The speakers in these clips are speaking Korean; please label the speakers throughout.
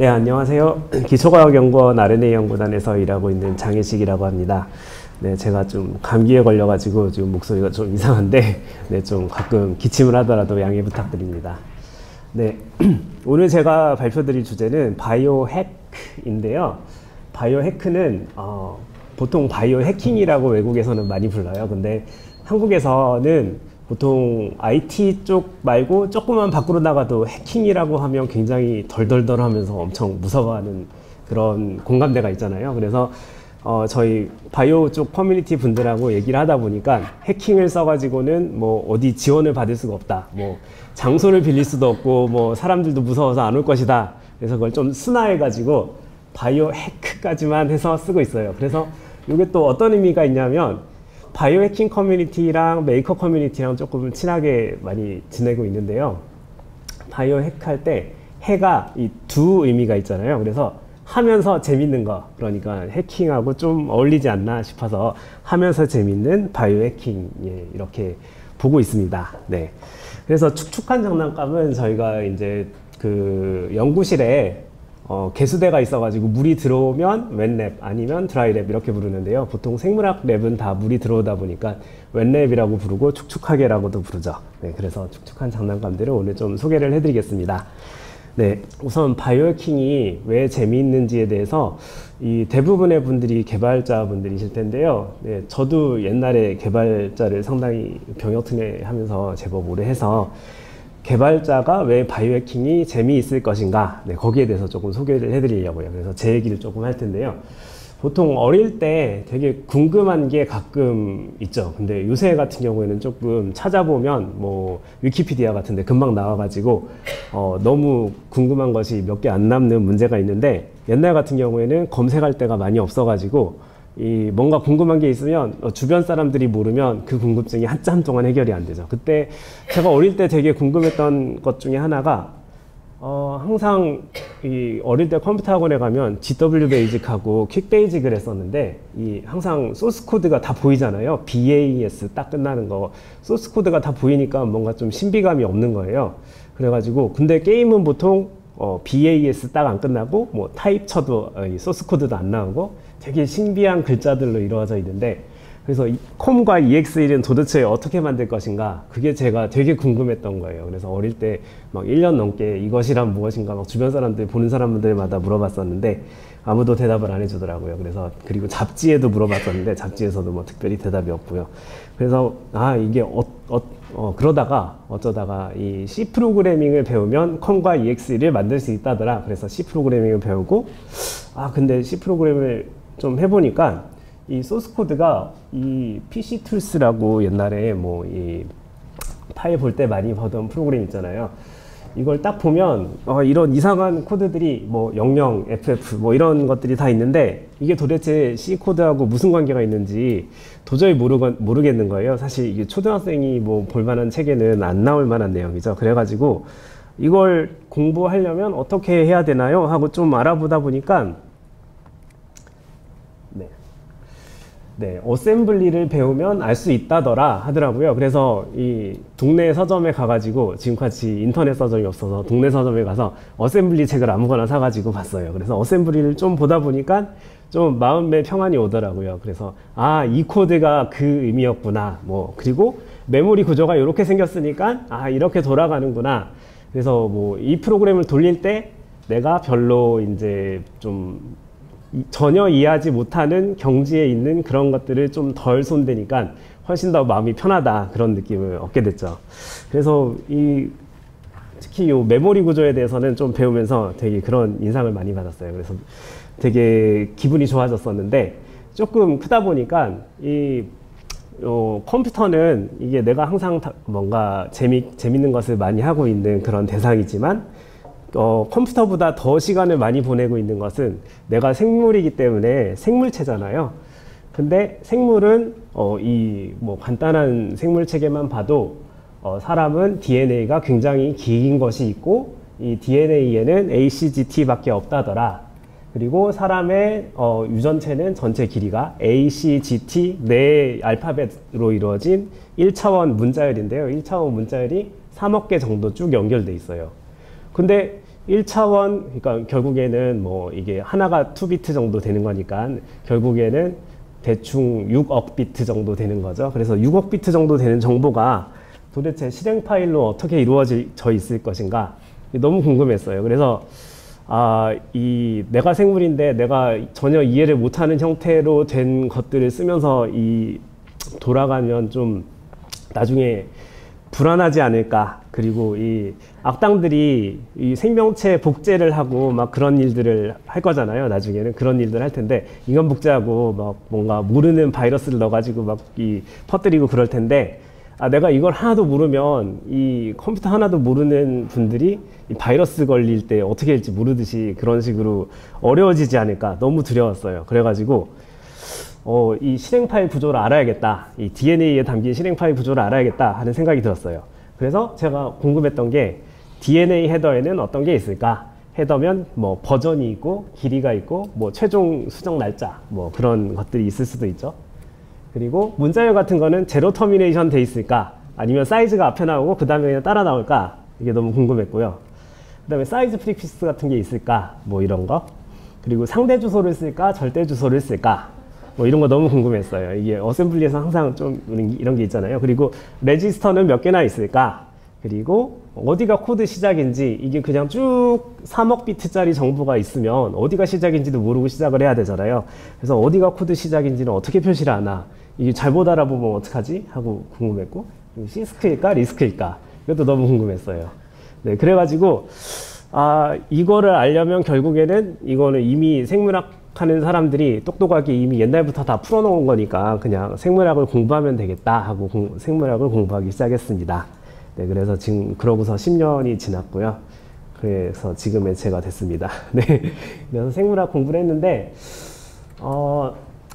Speaker 1: 네, 안녕하세요. 기초과학연구원 R&A 연구단에서 일하고 있는 장혜식이라고 합니다. 네, 제가 좀 감기에 걸려가지고 지금 목소리가 좀 이상한데, 네, 좀 가끔 기침을 하더라도 양해 부탁드립니다. 네, 오늘 제가 발표드릴 주제는 바이오 핵인데요. 바이오 해크는 보통 바이오 해킹이라고 외국에서는 많이 불러요. 근데 한국에서는 보통 IT 쪽 말고 조금만 밖으로 나가도 해킹이라고 하면 굉장히 덜덜덜 하면서 엄청 무서워하는 그런 공감대가 있잖아요. 그래서 저희 바이오 쪽 커뮤니티 분들하고 얘기를 하다 보니까 해킹을 써가지고는 뭐 어디 지원을 받을 수가 없다. 뭐 장소를 빌릴 수도 없고 뭐 사람들도 무서워서 안 올 것이다. 그래서 그걸 좀 순화해가지고 바이오 해크까지만 해서 쓰고 있어요. 그래서 이게 또 어떤 의미가 있냐면 바이오 해킹 커뮤니티랑 메이커 커뮤니티랑 조금 친하게 많이 지내고 있는데요. 바이오 해크 할 때 해가 이 두 의미가 있잖아요. 그래서 하면서 재밌는 거, 그러니까 해킹하고 좀 어울리지 않나 싶어서 하면서 재밌는 바이오 해킹, 예, 이렇게 보고 있습니다. 네. 그래서 축축한 장난감은 저희가 이제 그 연구실에 개수대가 있어가지고 물이 들어오면 웻랩 아니면 드라이랩 이렇게 부르는데요. 보통 생물학 랩은 다 물이 들어오다 보니까 웻랩이라고 부르고 축축하게라고도 부르죠. 네, 그래서 축축한 장난감들을 오늘 좀 소개를 해드리겠습니다. 네, 우선 바이오 해킹이 왜 재미있는지에 대해서 이 대부분의 분들이 개발자분들이실 텐데요. 네, 저도 옛날에 개발자를 상당히 병역특례 하면서 제법 오래 해서 개발자가 왜 바이오 해킹이 재미있을 것인가, 네, 거기에 대해서 조금 소개를 해드리려고요. 그래서 제 얘기를 조금 할 텐데요. 보통 어릴 때 되게 궁금한 게 가끔 있죠. 근데 요새 같은 경우에는 조금 찾아보면 뭐 위키피디아 같은데 금방 나와가지고 너무 궁금한 것이 몇 개 안 남는 문제가 있는데, 옛날 같은 경우에는 검색할 데가 많이 없어가지고 이 뭔가 궁금한 게 있으면 주변 사람들이 모르면 그 궁금증이 한참 동안 해결이 안 되죠. 그때 제가 어릴 때 되게 궁금했던 것 중에 하나가 항상 이 어릴 때 컴퓨터 학원에 가면 GW 베이직하고 퀵 베이직을 했었는데, 이 항상 소스 코드가 다 보이잖아요. BAS 딱 끝나는 거 소스 코드가 다 보이니까 뭔가 좀 신비감이 없는 거예요. 그래가지고 근데 게임은 보통 BAS 딱 안 끝나고 뭐 타입 쳐도 소스 코드도 안 나오고 되게 신비한 글자들로 이루어져 있는데, 그래서 콤과 EX1은 도대체 어떻게 만들 것인가, 그게 제가 되게 궁금했던 거예요. 그래서 어릴 때 막 1년 넘게 이것이란 무엇인가 막 주변 사람들, 보는 사람들마다 물어봤었는데 아무도 대답을 안 해주더라고요. 그래서 그리고 잡지에도 물어봤었는데 잡지에서도 뭐 특별히 대답이 없고요. 그래서 이게 그러다가 어쩌다가 이 C 프로그래밍을 배우면 콤과 EX1을 만들 수 있다더라. 그래서 C 프로그래밍을 배우고, 근데 C 프로그램을 좀 해보니까 이 소스 코드가 이 PC 툴스라고 옛날에 뭐 이 파일 볼 때 많이 보던 프로그램 있잖아요. 이걸 딱 보면 이런 이상한 코드들이 뭐 00, FF 뭐 이런 것들이 다 있는데, 이게 도대체 C 코드하고 무슨 관계가 있는지 도저히 모르겠는 거예요. 사실 이게 초등학생이 뭐 볼만한 책에는 안 나올 만한 내용이죠. 그래가지고 이걸 공부하려면 어떻게 해야 되나요? 하고 좀 알아보다 보니까 네, 어셈블리를 배우면 알 수 있다더라 하더라고요. 그래서 이 동네 서점에 가가지고, 지금같이 인터넷 서점이 없어서 동네 서점에 가서 어셈블리 책을 아무거나 사가지고 봤어요. 그래서 어셈블리를 좀 보다 보니까 좀 마음의 평안이 오더라고요. 그래서 이 코드가 그 의미였구나. 뭐 그리고 메모리 구조가 이렇게 생겼으니까 이렇게 돌아가는구나. 그래서 뭐 이 프로그램을 돌릴 때 내가 별로 이제 좀 전혀 이해하지 못하는 경지에 있는 그런 것들을 좀 덜 손대니까 훨씬 더 마음이 편하다, 그런 느낌을 얻게 됐죠. 그래서 특히 이 메모리 구조에 대해서는 좀 배우면서 되게 그런 인상을 많이 받았어요. 그래서 되게 기분이 좋아졌었는데, 조금 크다 보니까 컴퓨터는 이게 내가 항상 뭔가 재밌는 것을 많이 하고 있는 그런 대상이지만, 컴퓨터보다 더 시간을 많이 보내고 있는 것은 내가 생물이기 때문에 생물체잖아요. 근데 생물은 이 뭐 간단한 생물체계만 봐도 사람은 DNA가 굉장히 긴 것이 있고, 이 DNA에는 ACGT 밖에 없다더라. 그리고 사람의 유전체는 전체 길이가 ACGT 4 알파벳으로 이루어진 1차원 문자열인데요. 1차원 문자열이 3억 개 정도 쭉 연결돼 있어요. 근데 1차원, 그러니까 결국에는 뭐 이게 하나가 2비트 정도 되는 거니까 결국에는 대충 6억 비트 정도 되는 거죠. 그래서 6억 비트 정도 되는 정보가 도대체 실행 파일로 어떻게 이루어져 있을 것인가 너무 궁금했어요. 그래서 내가 생물인데 내가 전혀 이해를 못하는 형태로 된 것들을 쓰면서 돌아가면 좀 나중에 불안하지 않을까. 그리고 이 악당들이 이 생명체 복제를 하고 막 그런 일들을 할 거잖아요. 나중에는 그런 일들 할 텐데 인간 복제하고 막 뭔가 모르는 바이러스를 넣어가지고 막 퍼뜨리고 그럴 텐데 내가 이걸 하나도 모르면 이 컴퓨터 하나도 모르는 분들이 이 바이러스 걸릴 때 어떻게 할지 모르듯이 그런 식으로 어려워지지 않을까 너무 두려웠어요. 그래가지고 이 실행 파일 구조를 알아야겠다. 이 DNA에 담긴 실행 파일 구조를 알아야겠다 하는 생각이 들었어요. 그래서 제가 궁금했던 게 DNA 헤더에는 어떤 게 있을까? 헤더면 뭐 버전이 있고 길이가 있고 뭐 최종 수정 날짜 뭐 그런 것들이 있을 수도 있죠. 그리고 문자열 같은 거는 제로 터미네이션 돼 있을까? 아니면 사이즈가 앞에 나오고 그 다음에 그냥 따라 나올까? 이게 너무 궁금했고요. 그 다음에 사이즈 프리피스 같은 게 있을까? 뭐 이런 거. 그리고 상대 주소를 쓸까? 절대 주소를 쓸까? 뭐 이런 거 너무 궁금했어요. 이게 어셈블리에서 항상 좀 이런 게 있잖아요. 그리고 레지스터는 몇 개나 있을까? 그리고 어디가 코드 시작인지 이게 그냥 쭉 3억 비트짜리 정보가 있으면 어디가 시작인지도 모르고 시작을 해야 되잖아요. 그래서 어디가 코드 시작인지는 어떻게 표시를 하나? 이게 잘못 알아보면 어떡하지? 하고 궁금했고 시스크일까? 리스크일까? 이것도 너무 궁금했어요. 네, 그래가지고 이거를 알려면 결국에는 이거는 이미 생물학 하는 사람들이 똑똑하게 이미 옛날부터 다 풀어놓은 거니까 그냥 생물학을 공부하면 되겠다 하고 생물학을 공부하기 시작했습니다. 네, 그래서 지금 그러고서 10년이 지났고요. 그래서 지금의 제가 됐습니다. 네, 그래서 생물학 공부를 했는데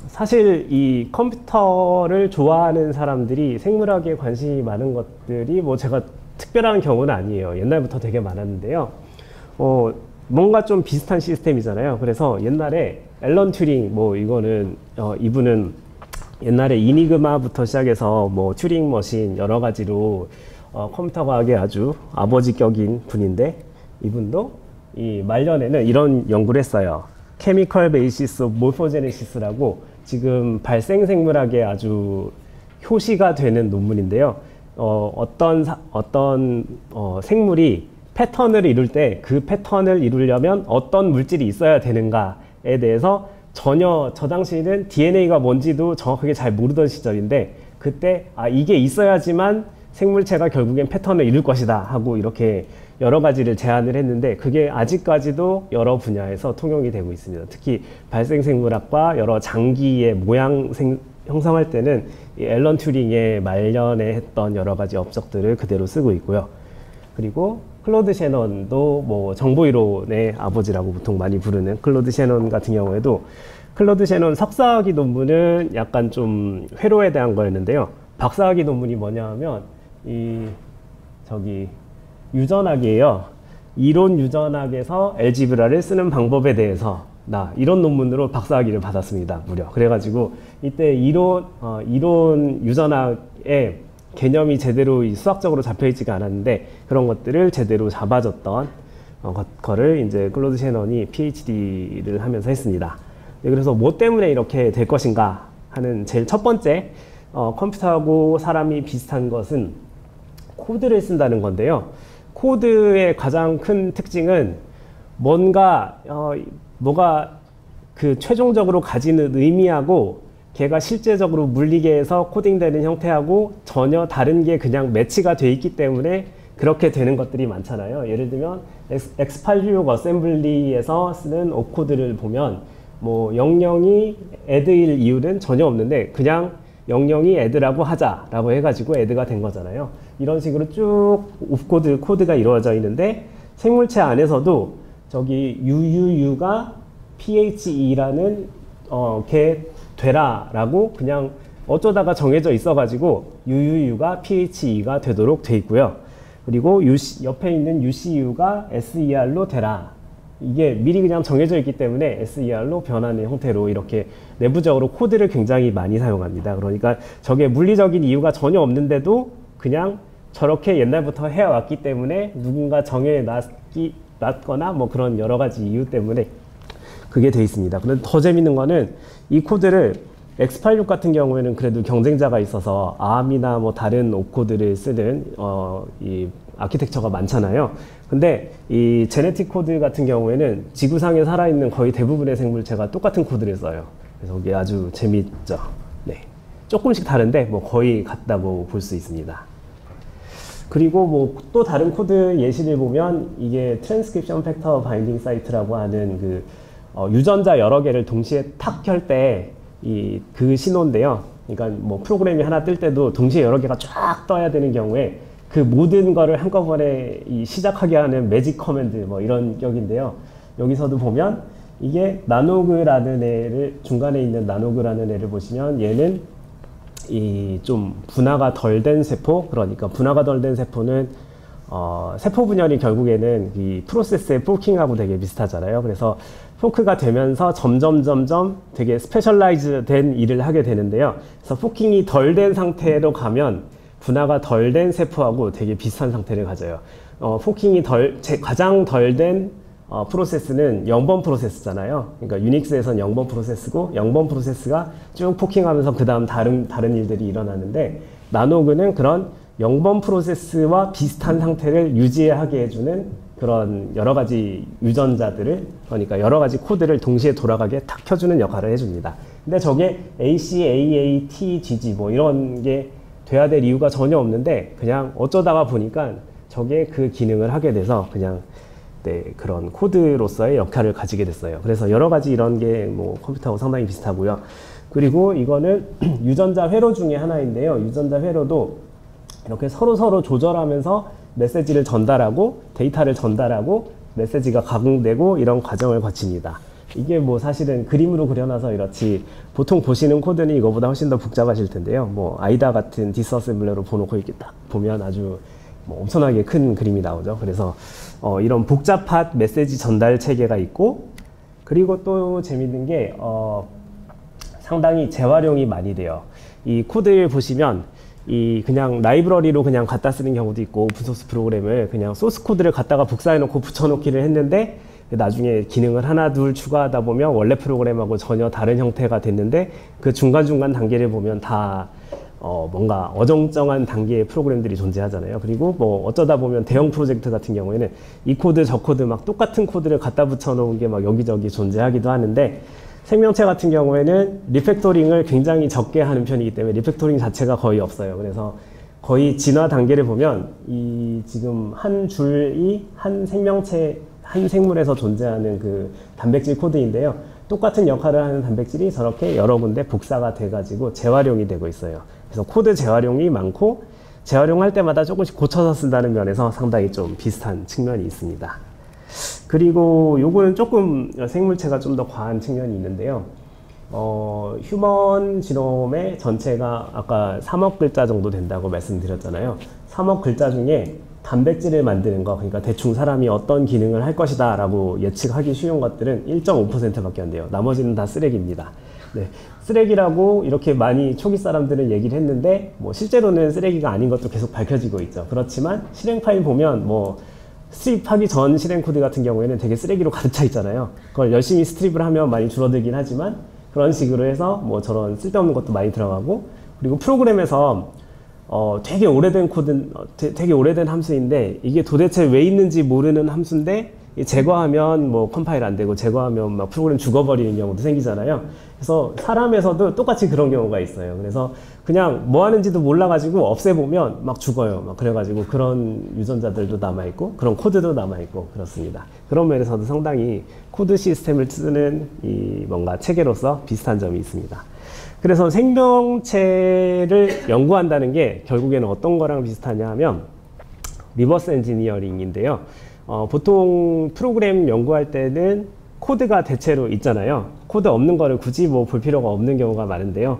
Speaker 1: 사실 이 컴퓨터를 좋아하는 사람들이 생물학에 관심이 많은 것들이 뭐 제가 특별한 경우는 아니에요. 옛날부터 되게 많았는데요. 뭔가 좀 비슷한 시스템이잖아요. 그래서 옛날에 앨런 튜링, 뭐 이거는 이분은 옛날에 이니그마부터 시작해서 뭐 튜링 머신 여러 가지로 컴퓨터 과학의 아주 아버지격인 분인데 이분도 이 말년에는 이런 연구를 했어요. 케미컬 베이시스 오브 모포제네시스라고 지금 발생 생물학의 아주 효시가 되는 논문인데요. 어떤 생물이 패턴을 이룰 때 그 패턴을 이루려면 어떤 물질이 있어야 되는가에 대해서 전혀 저 당시에는 DNA가 뭔지도 정확하게 잘 모르던 시절인데 그때 이게 있어야지만 생물체가 결국엔 패턴을 이룰 것이다 하고 이렇게 여러 가지를 제안을 했는데 그게 아직까지도 여러 분야에서 통용이 되고 있습니다. 특히 발생생물학과 여러 장기의 모양 형성할 때는 이 앨런 튜링의 말년에 했던 여러 가지 업적들을 그대로 쓰고 있고요. 그리고 클로드 셰넌도 뭐 정보이론의 아버지라고 보통 많이 부르는 클로드 셰넌 같은 경우에도 클로드 셰넌 석사학위 논문은 약간 좀 회로에 대한 거였는데요. 박사학위 논문이 뭐냐 하면 유전학이에요. 이론 유전학에서 엘지브라를 쓰는 방법에 대해서 이런 논문으로 박사학위를 받았습니다. 무려. 그래가지고 이때 이론 유전학의 개념이 제대로 수학적으로 잡혀있지가 않았는데 그런 것들을 제대로 잡아줬던 거를 이제 클로드 셰넌이 PhD를 하면서 했습니다. 네, 그래서 뭐 때문에 이렇게 될 것인가 하는 제일 첫 번째 컴퓨터하고 사람이 비슷한 것은 코드를 쓴다는 건데요. 코드의 가장 큰 특징은 뭐가 그 최종적으로 가지는 의미하고 걔가 실제적으로 물리계에서 코딩되는 형태하고 전혀 다른 게 그냥 매치가 돼 있기 때문에 그렇게 되는 것들이 많잖아요. 예를 들면 X86 어셈블리에서 쓰는 옵코드를 보면 뭐 00이 add일 이유는 전혀 없는데 그냥 00이 add라고 하자라고 해가지고 add가 된 거잖아요. 이런 식으로 쭉 옵코드 코드가 이루어져 있는데 생물체 안에서도 저기 UUU가 PHE라는 개 되라라고 그냥 어쩌다가 정해져 있어가지고 UUU가 PHE가 되도록 돼 있고요. 그리고 옆에 있는 UCU가 SER로 되라. 이게 미리 그냥 정해져 있기 때문에 SER로 변하는 형태로 이렇게 내부적으로 코드를 굉장히 많이 사용합니다. 그러니까 저게 물리적인 이유가 전혀 없는데도 그냥 저렇게 옛날부터 해왔기 때문에 누군가 낮거나 뭐 그런 여러 가지 이유 때문에 그게 돼 있습니다. 그런데 더 재밌는 거는 이 코드를 X86 같은 경우에는 그래도 경쟁자가 있어서 ARM이나 뭐 다른 옵코드를 쓰는 이 아키텍처가 많잖아요. 근데 이 제네틱 코드 같은 경우에는 지구상에 살아있는 거의 대부분의 생물체가 똑같은 코드를 써요. 그래서 이게 아주 재밌죠. 네. 조금씩 다른데 뭐 거의 같다고 볼 수 있습니다. 그리고 뭐 또 다른 코드 예시를 보면 이게 트랜스크립션 팩터 바인딩 사이트라고 하는 그 유전자 여러 개를 동시에 탁 켤 때 그 신호인데요. 그러니까 뭐 프로그램이 하나 뜰 때도 동시에 여러 개가 쫙 떠야 되는 경우에 그 모든 거를 한꺼번에 시작하게 하는 매직 커맨드 뭐 이런 격인데요. 여기서도 보면 이게 나노그라는 애를 중간에 있는 나노그라는 애를 보시면 얘는 이 좀 분화가 덜 된 세포, 그러니까 분화가 덜 된 세포는 세포 분열이 결국에는 이 프로세스의 포킹하고 되게 비슷하잖아요. 그래서 포크가 되면서 점점 되게 스페셜라이즈 된 일을 하게 되는데요. 그래서 포킹이 덜 된 상태로 가면 분화가 덜 된 세포하고 되게 비슷한 상태를 가져요. 포킹이 가장 덜 된 프로세스는 0번 프로세스잖아요. 그러니까 유닉스에선 0번 프로세스고 0번 프로세스가 쭉 포킹하면서 그 다음 다른 일들이 일어나는데 나노그는 그런 0번 프로세스와 비슷한 상태를 유지하게 해주는 그런 여러 가지 유전자들을, 그러니까 여러 가지 코드를 동시에 돌아가게 탁 켜주는 역할을 해줍니다. 근데 저게 AC, AA, T, GG 뭐 이런 게 돼야 될 이유가 전혀 없는데 그냥 어쩌다가 보니까 저게 그 기능을 하게 돼서 그냥 그런 코드로서의 역할을 가지게 됐어요. 그래서 여러 가지 이런 게 뭐 컴퓨터하고 상당히 비슷하고요. 그리고 이거는 유전자 회로 중에 하나인데요. 유전자 회로도 이렇게 서로 조절하면서 메시지를 전달하고 데이터를 전달하고 메시지가 가공되고 이런 과정을 거칩니다. 이게 뭐 사실은 그림으로 그려놔서 이렇지 보통 보시는 코드는 이거보다 훨씬 더 복잡하실 텐데요. 뭐 아이다 같은 디스어셈블러로 보놓고 이렇게 딱 보면 아주 뭐 엄청나게 큰 그림이 나오죠. 그래서 이런 복잡한 메시지 전달 체계가 있고, 그리고 또 재밌는 게 상당히 재활용이 많이 돼요. 이 코드를 보시면 그냥 라이브러리로 그냥 갖다 쓰는 경우도 있고, 오픈소스 프로그램을 그냥 소스 코드를 갖다가 복사해 놓고 붙여놓기를 했는데 나중에 기능을 하나 둘 추가하다 보면 원래 프로그램하고 전혀 다른 형태가 됐는데 그 중간중간 단계를 보면 다 뭔가 어정쩡한 단계의 프로그램들이 존재하잖아요. 그리고 뭐 어쩌다 보면 대형 프로젝트 같은 경우에는 이 코드 저 코드 막 똑같은 코드를 갖다 붙여 놓은 게 막 여기저기 존재하기도 하는데, 생명체 같은 경우에는 리팩토링을 굉장히 적게 하는 편이기 때문에 리팩토링 자체가 거의 없어요. 그래서 거의 진화 단계를 보면 지금 한 줄이 한 생명체, 한 생물에서 존재하는 그 단백질 코드인데요. 똑같은 역할을 하는 단백질이 저렇게 여러 군데 복사가 돼가지고 재활용이 되고 있어요. 그래서 코드 재활용이 많고, 재활용할 때마다 조금씩 고쳐서 쓴다는 면에서 상당히 좀 비슷한 측면이 있습니다. 그리고 요거는 조금 생물체가 좀 더 과한 측면이 있는데요. 휴먼 지놈의 전체가 아까 3억 글자 정도 된다고 말씀드렸잖아요. 3억 글자 중에 단백질을 만드는 거, 그러니까 대충 사람이 어떤 기능을 할 것이다 라고 예측하기 쉬운 것들은 1.5%밖에 안 돼요. 나머지는 다 쓰레기입니다. 네, 쓰레기라고 이렇게 많이 초기 사람들은 얘기를 했는데 뭐 실제로는 쓰레기가 아닌 것도 계속 밝혀지고 있죠. 그렇지만 실행 파일 보면 뭐 스트립하기 전 실행 코드 같은 경우에는 되게 쓰레기로 가득 차 있잖아요. 그걸 열심히 스트립을 하면 많이 줄어들긴 하지만 그런 식으로 해서 뭐 저런 쓸데없는 것도 많이 들어가고, 그리고 프로그램에서 되게 오래된 코드, 되게 오래된 함수인데 이게 도대체 왜 있는지 모르는 함수인데 제거하면 뭐 컴파일 안 되고 제거하면 막 프로그램 죽어버리는 경우도 생기잖아요. 그래서 사람에서도 똑같이 그런 경우가 있어요. 그래서 그냥 뭐 하는지도 몰라가지고 없애보면 막 죽어요. 막 그래가지고 그런 유전자들도 남아있고 그런 코드도 남아있고 그렇습니다. 그런 면에서도 상당히 코드 시스템을 쓰는 뭔가 체계로서 비슷한 점이 있습니다. 그래서 생명체를 연구한다는 게 결국에는 어떤 거랑 비슷하냐 하면 리버스 엔지니어링인데요. 보통 프로그램 연구할 때는 코드가 대체로 있잖아요. 코드 없는 거를 굳이 뭐 볼 필요가 없는 경우가 많은데요.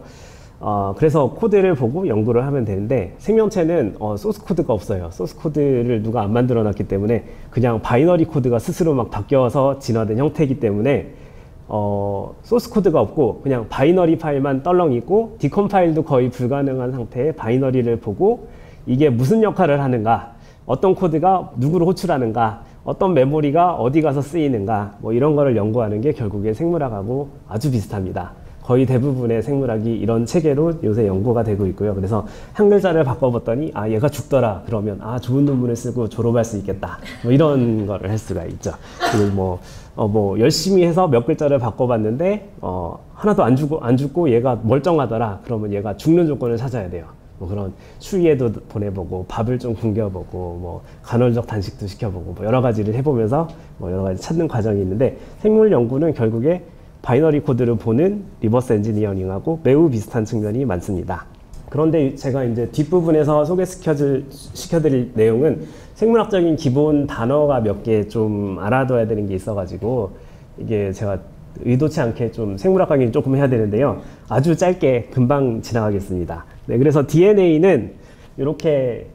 Speaker 1: 그래서 코드를 보고 연구를 하면 되는데, 생명체는 소스 코드가 없어요. 소스 코드를 누가 안 만들어 놨기 때문에 그냥 바이너리 코드가 스스로 막 바뀌어서 진화된 형태이기 때문에 소스 코드가 없고 그냥 바이너리 파일만 떨렁 있고 디컴파일도 거의 불가능한 상태의 바이너리를 보고 이게 무슨 역할을 하는가, 어떤 코드가 누구를 호출하는가, 어떤 메모리가 어디 가서 쓰이는가 뭐 이런 거를 연구하는 게 결국에 생물학하고 아주 비슷합니다. 거의 대부분의 생물학이 이런 체계로 요새 연구가 되고 있고요. 그래서 한 글자를 바꿔봤더니 아 얘가 죽더라 그러면 아 좋은 논문을 쓰고 졸업할 수 있겠다 뭐 이런 거를 할 수가 있죠. 그리고 뭐 열심히 해서 몇 글자를 바꿔봤는데 하나도 안 죽고 얘가 멀쩡하더라 그러면 얘가 죽는 조건을 찾아야 돼요. 뭐 그런 추위에도 보내보고 밥을 좀 굶겨보고 뭐 간헐적 단식도 시켜보고 뭐 여러 가지를 해보면서 뭐 여러 가지 찾는 과정이 있는데 생물 연구는 결국에 바이너리 코드를 보는 리버스 엔지니어링하고 매우 비슷한 측면이 많습니다. 그런데 제가 이제 뒷부분에서 소개시켜드릴 내용은 생물학적인 기본 단어가 몇 개 좀 알아둬야 되는 게 있어가지고 이게 제가 의도치 않게 좀 생물학 강의 조금 해야 되는데요. 아주 짧게 금방 지나가겠습니다. 네, 그래서 DNA는 이렇게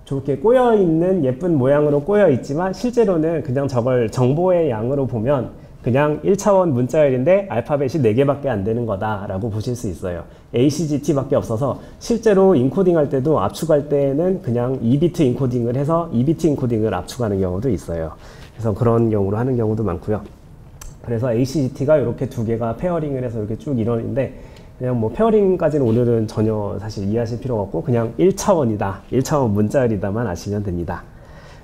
Speaker 1: 저렇게 꼬여있는 예쁜 모양으로 꼬여있지만 실제로는 그냥 저걸 정보의 양으로 보면 그냥 1차원 문자열인데 알파벳이 4개밖에 안 되는 거다라고 보실 수 있어요. ACGT밖에 없어서 실제로 인코딩 할 때도 압축할 때는 그냥 2비트 인코딩을 해서 2비트 인코딩을 압축하는 경우도 있어요. 그래서 그런 경우로 하는 경우도 많고요. 그래서 ACGT가 이렇게 두 개가 페어링을 해서 이렇게 쭉 이루어지는데 그냥 뭐 페어링까지는 오늘은 전혀 사실 이해하실 필요가 없고 그냥 1차원이다. 1차원 문자열이다만 아시면 됩니다.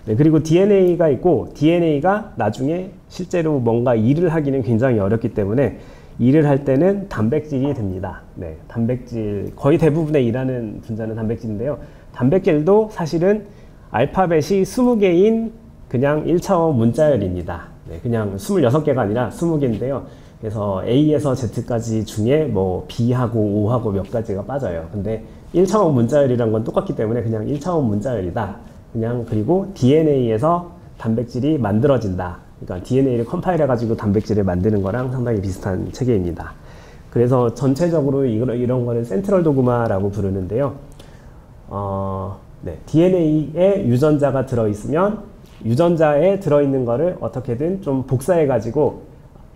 Speaker 1: 네, 그리고 DNA가 있고 DNA가 나중에 실제로 뭔가 일을 하기는 굉장히 어렵기 때문에 일을 할 때는 단백질이 됩니다. 네, 단백질 거의 대부분의 일하는 분자는 단백질인데요. 단백질도 사실은 알파벳이 20개인 그냥 1차원 문자열입니다. 네, 그냥 26개가 아니라 20개인데요. 그래서 A에서 Z까지 중에 뭐 B하고 O하고 몇 가지가 빠져요. 근데 1차원 문자열이란 건 똑같기 때문에 그냥 1차원 문자열이다. 그냥 그리고 DNA에서 단백질이 만들어진다. 그러니까 DNA를 컴파일 해가지고 단백질을 만드는 거랑 상당히 비슷한 체계입니다. 그래서 전체적으로 이런 거는 센트럴 도그마라고 부르는데요. 네, DNA에 유전자가 들어있으면 유전자에 들어있는 거를 어떻게든 좀 복사해가지고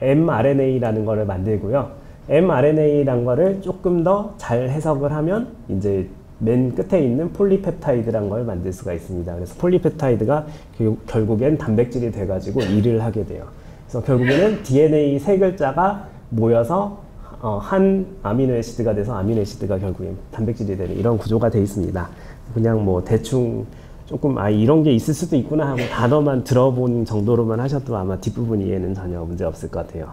Speaker 1: mRNA라는 거를 만들고요. mRNA라는 거를 조금 더 잘 해석을 하면 이제 맨 끝에 있는 폴리펩타이드란 걸 만들 수가 있습니다. 그래서 폴리펩타이드가 결국엔 단백질이 돼가지고 일을 하게 돼요. 그래서 결국에는 DNA 세 글자가 모여서 한 아미노애시드가 돼서 아미노애시드가 결국엔 단백질이 되는 이런 구조가 되어 있습니다. 그냥 뭐 대충 조금 이런 게 있을 수도 있구나 하고 단어만 들어본 정도로만 하셔도 아마 뒷부분 이해는 전혀 문제 없을 것 같아요.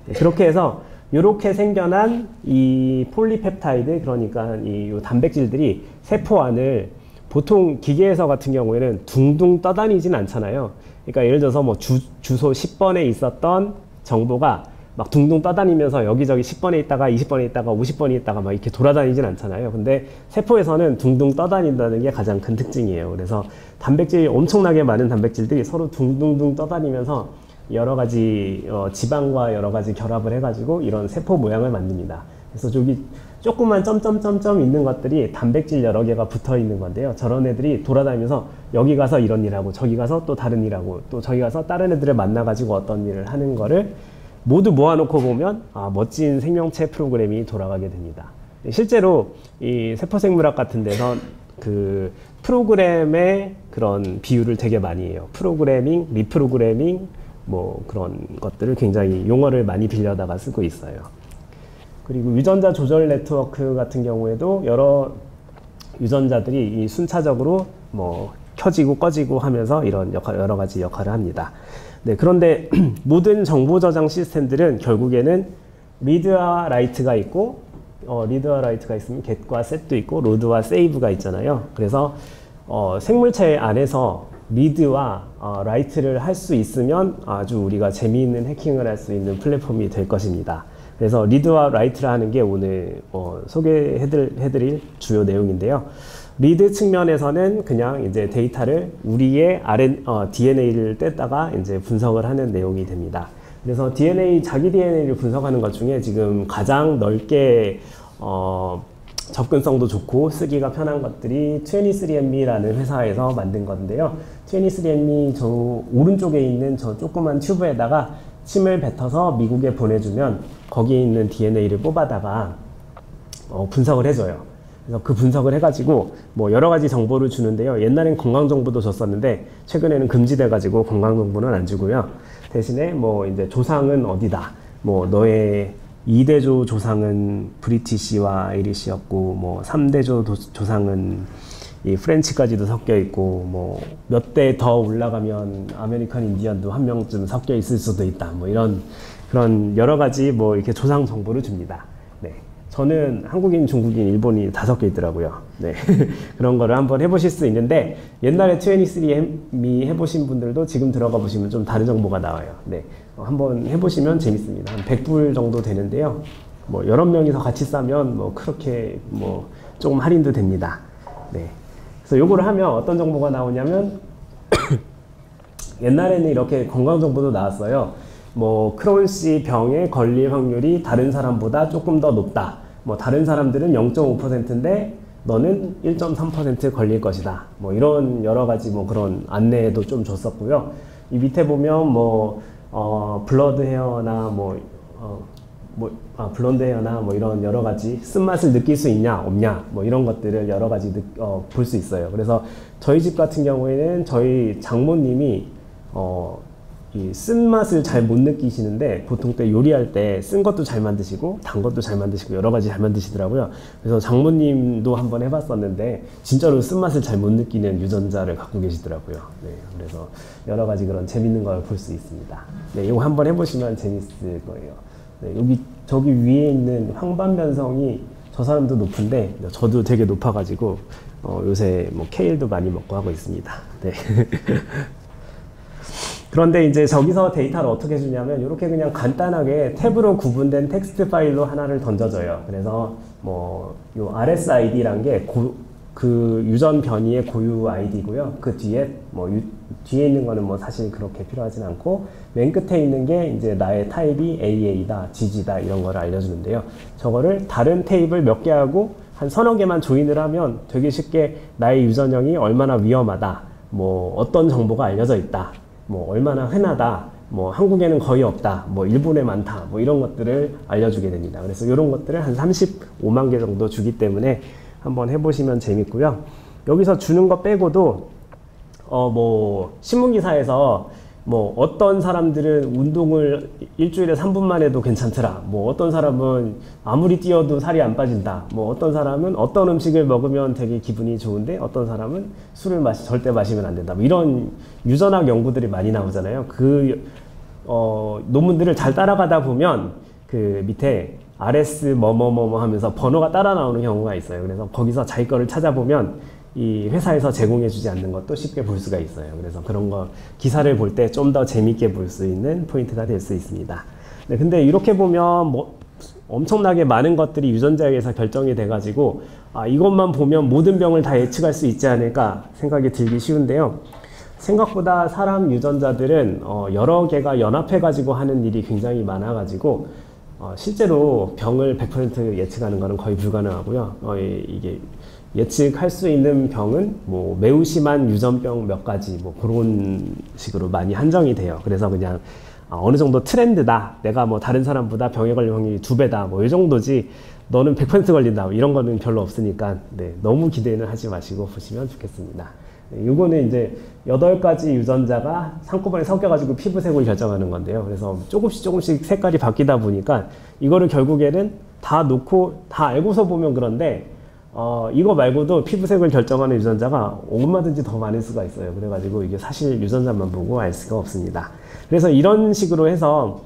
Speaker 1: 네, 그렇게 해서 이렇게 생겨난 이 폴리펩타이드, 그러니까 이 단백질들이 세포 안을 보통 기계에서 같은 경우에는 둥둥 떠다니진 않잖아요. 그러니까 예를 들어서 뭐 주소 10번에 있었던 정보가 막 둥둥 떠다니면서 여기저기 10번에 있다가 20번에 있다가 50번에 있다가 막 이렇게 돌아다니진 않잖아요. 근데 세포에서는 둥둥 떠다닌다는 게 가장 큰 특징이에요. 그래서 단백질이 엄청나게 많은 단백질들이 서로 둥둥둥 떠다니면서 여러 가지 지방과 여러 가지 결합을 해가지고 이런 세포 모양을 만듭니다. 그래서 저기 조그만 점점점점 있는 것들이 단백질 여러 개가 붙어 있는 건데요. 저런 애들이 돌아다니면서 여기 가서 이런 일하고 저기 가서 또 다른 일하고 또 저기 가서 다른 애들을 만나가지고 어떤 일을 하는 거를 모두 모아놓고 보면 멋진 생명체 프로그램이 돌아가게 됩니다. 실제로 이 세포생물학 같은 데서 그 프로그램의 그런 비유를 되게 많이 해요. 프로그래밍, 리프로그래밍 뭐 그런 것들을 굉장히 용어를 많이 빌려다가 쓰고 있어요. 그리고 유전자 조절 네트워크 같은 경우에도 여러 유전자들이 이 순차적으로 뭐 켜지고 꺼지고 하면서 이런 여러 가지 역할을 합니다. 네, 그런데 모든 정보 저장 시스템들은 결국에는 리드와 라이트가 있고 리드와 라이트가 있으면 get과 set도 있고 load와 save가 있잖아요. 그래서 생물체 안에서 리드와 라이트를 할 수 있으면 아주 우리가 재미있는 해킹을 할 수 있는 플랫폼이 될 것입니다. 그래서 리드와 라이트를 하는 게 오늘 소개해드릴 주요 내용인데요. 리드 측면에서는 그냥 이제 데이터를 우리의 DNA를 뗐다가 이제 분석을 하는 내용이 됩니다. 그래서 자기 DNA를 분석하는 것 중에 지금 가장 넓게 접근성도 좋고 쓰기가 편한 것들이 23andMe라는 회사에서 만든 건데요. 23andMe 저 오른쪽에 있는 저 조그만 튜브에다가 침을 뱉어서 미국에 보내주면 거기에 있는 DNA를 뽑아다가 분석을 해줘요. 그래서 그 분석을 해가지고 뭐 여러 가지 정보를 주는데요. 옛날엔 건강 정보도 줬었는데 최근에는 금지돼가지고 건강 정보는 안 주고요. 대신에 뭐 이제 조상은 어디다, 뭐 너의 2대조 조상은 브리티시와 아이리시였고, 뭐 3대조 조상은 이 프렌치까지도 섞여 있고, 뭐 몇 대 더 올라가면 아메리칸 인디언도 한 명쯤 섞여 있을 수도 있다. 뭐 이런 그런 여러 가지 뭐 이렇게 조상 정보를 줍니다. 네. 저는 한국인, 중국인, 일본이 다 섞여 있더라고요. 네. 그런 거를 한번 해보실 수 있는데, 옛날에 23andMe 해보신 분들도 지금 들어가 보시면 좀 다른 정보가 나와요. 네. 한번 해보시면 재밌습니다. 한 100불 정도 되는데요. 뭐 여러 명이서 같이 싸면 뭐 그렇게 뭐 조금 할인도 됩니다. 네. 그래서 요거를 하면 어떤 정보가 나오냐면 옛날에는 이렇게 건강 정보도 나왔어요. 뭐 크론씨 병에 걸릴 확률이 다른 사람보다 조금 더 높다. 뭐 다른 사람들은 0.5%인데 너는 1.3% 걸릴 것이다. 뭐 이런 여러 가지 뭐 그런 안내도 좀 줬었고요. 이 밑에 보면 뭐 블러드 헤어나 블론드 헤어나 뭐 이런 여러 가지 쓴맛을 느낄 수 있냐 없냐 뭐 이런 것들을 여러 가지 볼 수 있어요. 그래서 저희 집 같은 경우에는 저희 장모님이 이 쓴맛을 잘 못 느끼시는데, 보통 때 요리할 때 쓴 것도 잘 만드시고 단 것도 잘 만드시고 여러 가지 잘 만드시더라고요. 그래서 장모님도 한번 해봤었는데 진짜로 쓴맛을 잘 못 느끼는 유전자를 갖고 계시더라고요. 네, 그래서 여러 가지 그런 재밌는 걸 볼 수 있습니다. 네, 이거 한번 해보시면 재밌을 거예요. 네, 저기 위에 있는 황반변성이 저 사람도 높은데 저도 되게 높아가지고 요새 뭐 케일도 많이 먹고 하고 있습니다. 네. 그런데 이제 저기서 데이터를 어떻게 주냐면 이렇게 그냥 간단하게 탭으로 구분된 텍스트 파일로 하나를 던져줘요. 그래서 뭐 요 RSID란 게 그 유전 변이의 고유 아이디고요. 그 뒤에 뒤에 있는 거는 뭐 사실 그렇게 필요하진 않고, 맨 끝에 있는 게 이제 나의 타입이 AA다, GG다 이런 거를 알려주는데요. 저거를 다른 테이블 몇 개하고 한 서너 개만 조인을 하면 되게 쉽게 나의 유전형이 얼마나 위험하다, 뭐 어떤 정보가 알려져 있다, 뭐 얼마나 흔하다, 뭐 한국에는 거의 없다, 뭐 일본에 많다, 뭐 이런 것들을 알려주게 됩니다. 그래서 이런 것들을 한 35만 개 정도 주기 때문에 한번 해보시면 재밌고요. 여기서 주는 거 빼고도 뭐 신문기사에서 뭐 어떤 사람들은 운동을 일주일에 3분만 해도 괜찮더라, 뭐 어떤 사람은 아무리 뛰어도 살이 안 빠진다, 뭐 어떤 사람은 어떤 음식을 먹으면 되게 기분이 좋은데 어떤 사람은 술을 절대 마시면 안 된다, 뭐 이런 유전학 연구들이 많이 나오잖아요. 그 논문들을 잘 따라가다 보면 그 밑에 RS 뭐뭐뭐 하면서 번호가 따라 나오는 경우가 있어요. 그래서 거기서 자기 거를 찾아보면 이 회사에서 제공해주지 않는 것도 쉽게 볼 수가 있어요. 그래서 그런 거 기사를 볼 때 좀 더 재밌게 볼 수 있는 포인트가 될 수 있습니다. 네, 근데 이렇게 보면 뭐 엄청나게 많은 것들이 유전자에 의해서 결정이 돼가지고 이것만 보면 모든 병을 다 예측할 수 있지 않을까 생각이 들기 쉬운데요. 생각보다 사람 유전자들은 여러 개가 연합해가지고 하는 일이 굉장히 많아가지고 실제로 병을 100% 예측하는 것은 거의 불가능하고요. 이게 예측할 수 있는 병은 뭐 매우 심한 유전병 몇 가지 뭐 그런 식으로 많이 한정이 돼요. 그래서 그냥 어느 정도 트렌드다, 내가 뭐 다른 사람보다 병에 걸릴 확률이 2배다, 뭐 이 정도지 너는 100% 걸린다, 뭐 이런 거는 별로 없으니까 네, 너무 기대는 하지 마시고 보시면 좋겠습니다. 네, 이거는 이제 8가지 유전자가 한꺼번에 섞여가지고 피부색을 결정하는 건데요. 그래서 조금씩 색깔이 바뀌다 보니까 이거를 결국에는 다 놓고 다 알고서 보면 그런데 이거 말고도 피부색을 결정하는 유전자가 얼마든지 더 많을 수가 있어요. 그래가지고 이게 사실 유전자만 보고 알 수가 없습니다. 그래서 이런 식으로 해서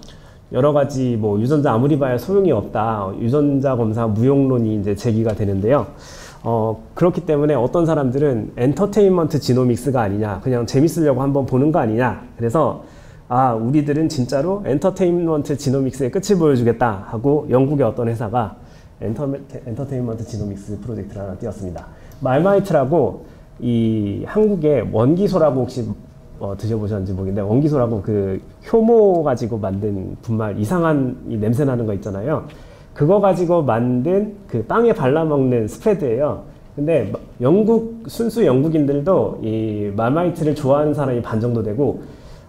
Speaker 1: 여러 가지 뭐 유전자 아무리 봐야 소용이 없다, 유전자 검사 무용론이 이제 제기가 되는데요. 그렇기 때문에 어떤 사람들은 엔터테인먼트 지노믹스가 아니냐, 그냥 재밌으려고 한번 보는 거 아니냐, 그래서 우리들은 진짜로 엔터테인먼트 지노믹스의 끝을 보여주겠다 하고 영국의 어떤 회사가 엔터테인먼트 지노믹스 프로젝트를 하나 띄웠습니다. 말마이트라고 이 한국의 원기소라고 혹시 드셔보셨는지 모르겠는데, 원기소라고 그 효모 가지고 만든 분말 이상한 이 냄새 나는 거 있잖아요. 그거 가지고 만든 그 빵에 발라먹는 스프레드예요. 근데 순수 영국인들도 이 말마이트를 좋아하는 사람이 반 정도 되고,